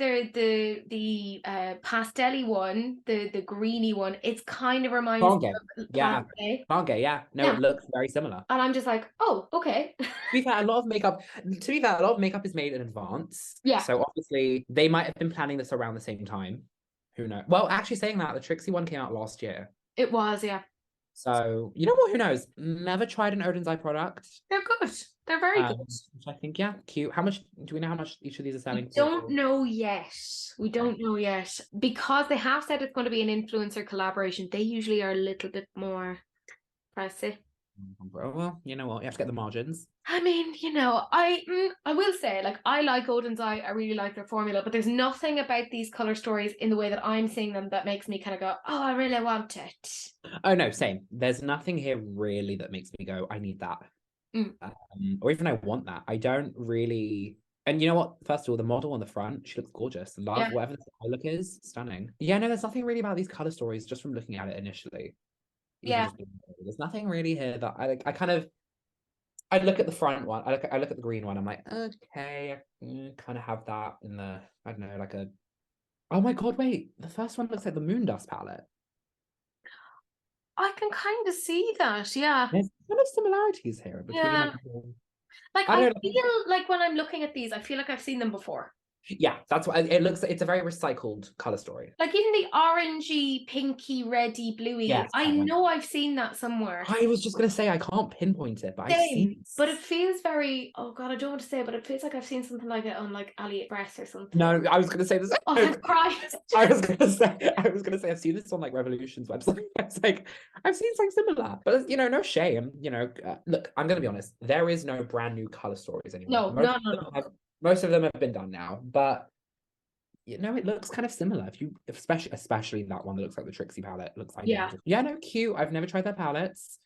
S1: pastel-y one, the greeny one, it's kind of reminds me
S2: Plange,
S1: of
S2: yeah,
S1: Planche.
S2: Plange, yeah. No,
S1: Yeah,
S2: it looks very similar.
S1: and I'm just like, oh, okay.
S2: To be fair, a lot of makeup. To be fair, a lot of makeup is made in advance.
S1: Yeah,
S2: So obviously, they might have been planning this around the same time. Who knows? Well, actually, saying that, the Trixie one came out last year.
S1: it was. Yeah,
S2: So you know what? Who knows? Never tried an Odin's Eye product.
S1: they're good. They're very good.
S2: Which I think, yeah, cute. How much do we know how much each of these are
S1: We
S2: selling
S1: don't
S2: for?
S1: know yet. We
S2: Okay.
S1: don't know yet because they have said it's going to be an influencer collaboration. They usually are a little bit more pricey.
S2: Well, you know what? You have to get the margins.
S1: I mean, I will say, like, I like Odin's Eye. I really like their formula, but there's nothing about these color stories in the way that I'm seeing them that makes me kind of go, "Oh, I really want it."
S2: Oh no, same. There's nothing here really that makes me go, I need that.
S1: Mm,
S2: Or even I want that. I don't really. And you know what? First of all, the model on the front, she looks gorgeous. Love
S1: yeah,
S2: whatever the eye look is, stunning. Yeah, no, there's nothing really about these color stories just from looking at it initially. Even
S1: yeah,
S2: just being, there's nothing really here that I like. I kind of I look at the front one. I look at the green one. I'm like, okay, kind of have that in the. I don't know, like a. Oh my God! Wait, the first one looks like the Moon Dust palette.
S1: I can kind of see that. Yeah,
S2: There's kind of similarities here between
S1: yeah.
S2: like.
S1: Like,
S2: I
S1: I
S2: don't know.
S1: feel like when I'm looking at these, I feel like I've seen them before.
S2: Yeah, that's what it looks. It's a very recycled color story.
S1: Like even the orangey, pinky, reddy, bluey.
S2: Yes,
S1: I
S2: that one.
S1: know I've seen that somewhere.
S2: I was just gonna say I can't pinpoint it, but I've seen
S1: Same, but it
S2: it.
S1: feels very. Oh God, I don't want to say it, but it feels like I've seen something like it on like AliExpress or something.
S2: No, I was gonna say this.
S1: Oh, I've cried.
S2: I was gonna say I've seen this on like Revolution's website. It's like I've seen something similar, but you know, no shame. You know, look, I'm gonna be honest. There is no brand new color stories anymore.
S1: No, no, no, no.
S2: Most of them have been done now, but you know, it looks kind of similar. Especially that one that looks like the Trixie palette looks
S1: Yeah.
S2: identical. Yeah, no, cute. I've never tried their palettes.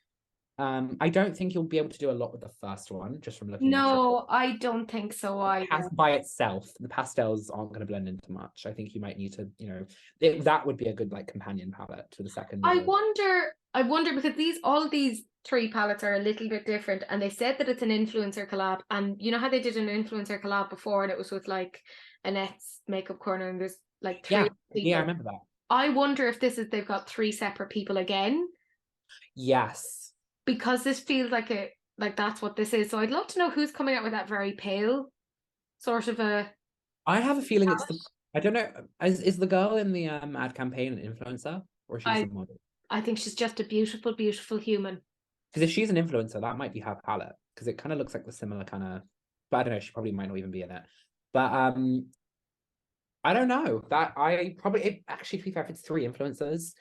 S2: I don't think you'll be able to do a lot with the first one just from looking at it.
S1: No, I don't think so either.
S2: By itself, the pastels aren't going to blend into much. I think you might need to, you know, that would be a good like companion palette to the second.
S1: I wonder because all of these 3 palettes are a little bit different, and they said that it's an influencer collab. And you know how they did an influencer collab before, and it was with like Annette's makeup corner, and there's like 3
S2: Yeah, I
S1: people.
S2: remember that.
S1: I wonder if this is they've got 3 separate people again,
S2: Yes,
S1: because this feels like that's what this is. So I'd love to know who's coming out with that very pale sort of a
S2: I have a feeling it's the.
S1: palette.
S2: I don't know. Is the girl in the ad campaign an influencer or is she just a
S1: I
S2: model?
S1: I think she's just a beautiful, beautiful human.
S2: Because if she's an influencer, that might be her palette because it kind of looks like the similar kind of. But I don't know. She probably might not even be in it. But I don't know. That I probably actually, to be fair, if it's 3 influencers,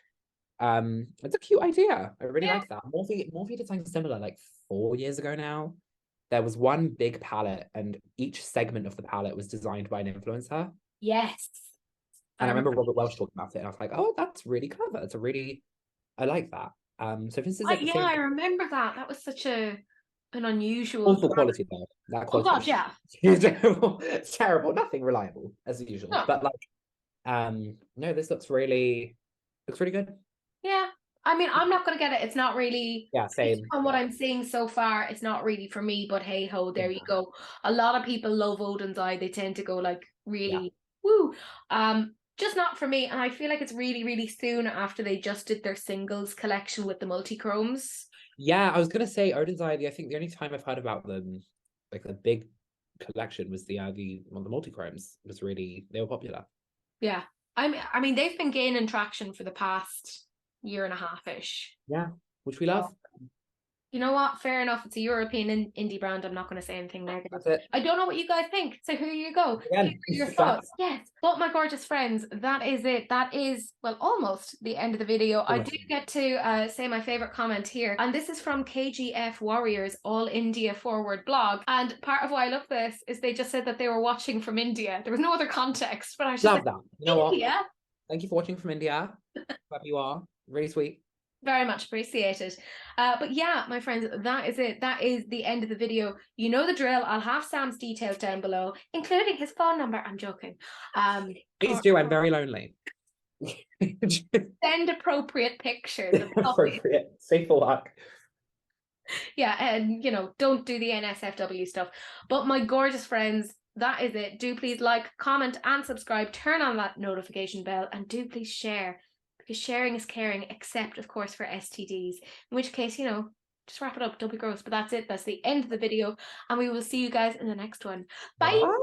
S2: it's a cute idea. I really
S1: Yeah.
S2: like that. Morphe did something similar like 4 years ago now. There was one big palette, and each segment of the palette was designed by an influencer.
S1: Yes. I
S2: And I
S1: remember.
S2: remember Robert Welsh talking about it, and I was like, "Oh, that's really clever. I like that." So if this is like the
S1: Yeah,
S2: same
S1: I remember that. That was such an unusual.
S2: awful quality though, that
S1: Oh
S2: quality
S1: God,
S2: was
S1: yeah.
S2: terrible. It's terrible. Nothing reliable as usual.
S1: No.
S2: But like, no, this looks really good.
S1: Yeah. I mean, I'm not gonna get it. It's not really
S2: Yeah,
S1: based
S2: same.
S1: on what
S2: Yeah,
S1: I'm seeing so far, it's not really for me, but hey ho, there you
S2: yeah,
S1: go. A lot of people love Odin's Eye. They tend to go like
S2: yeah.
S1: really woo. Just not for me. And I feel like it's really, really soon after they just did their singles collection with the multi-chromes.
S2: Yeah, I was gonna say Odin's Eye. I think the only time I've heard about them, like the big collection, was the multi-chromes. Was really they were popular.
S1: Yeah. I mean, they've been gaining traction for the past year and a half-ish.
S2: Yeah, which we love.
S1: So, You know what? Fair enough. It's a European indie brand. I'm not going to say anything negative.
S2: That's it.
S1: I don't know what you guys think. So here you go. Here
S2: Again,
S1: are your
S2: facts.
S1: thoughts. Yes. But my gorgeous friends, that is it. That is, well, almost the end of the video. I
S2: Almost.
S1: do get to say my favorite comment here. And this is from KGF Warriors All India Forward blog. And part of why I love this is they just said that they were watching from India. There was no other context, but I was just
S2: Love
S1: like,
S2: that. You know what?
S1: India?
S2: Thank you for watching from India. Whoever you are. Really sweet.
S1: Very much appreciated. But yeah, my friends, that is it. That is the end of the video. You know the drill. I'll have Sam's details down below, including his phone number. I'm joking.
S2: Please do. I'm very lonely.
S1: Send appropriate pictures of puppies.
S2: Appropriate. Safe for work.
S1: Yeah, and you know, don't do the NSFW stuff. But my gorgeous friends, that is it. Do please like, comment, and subscribe. Turn on that notification bell, and do please share. Because sharing is caring, except of course for STDs, in which case, you know, just wrap it up, don't be gross. But that's it, that's the end of the video, and we will see you guys in the next one. Bye.
S2: Bye.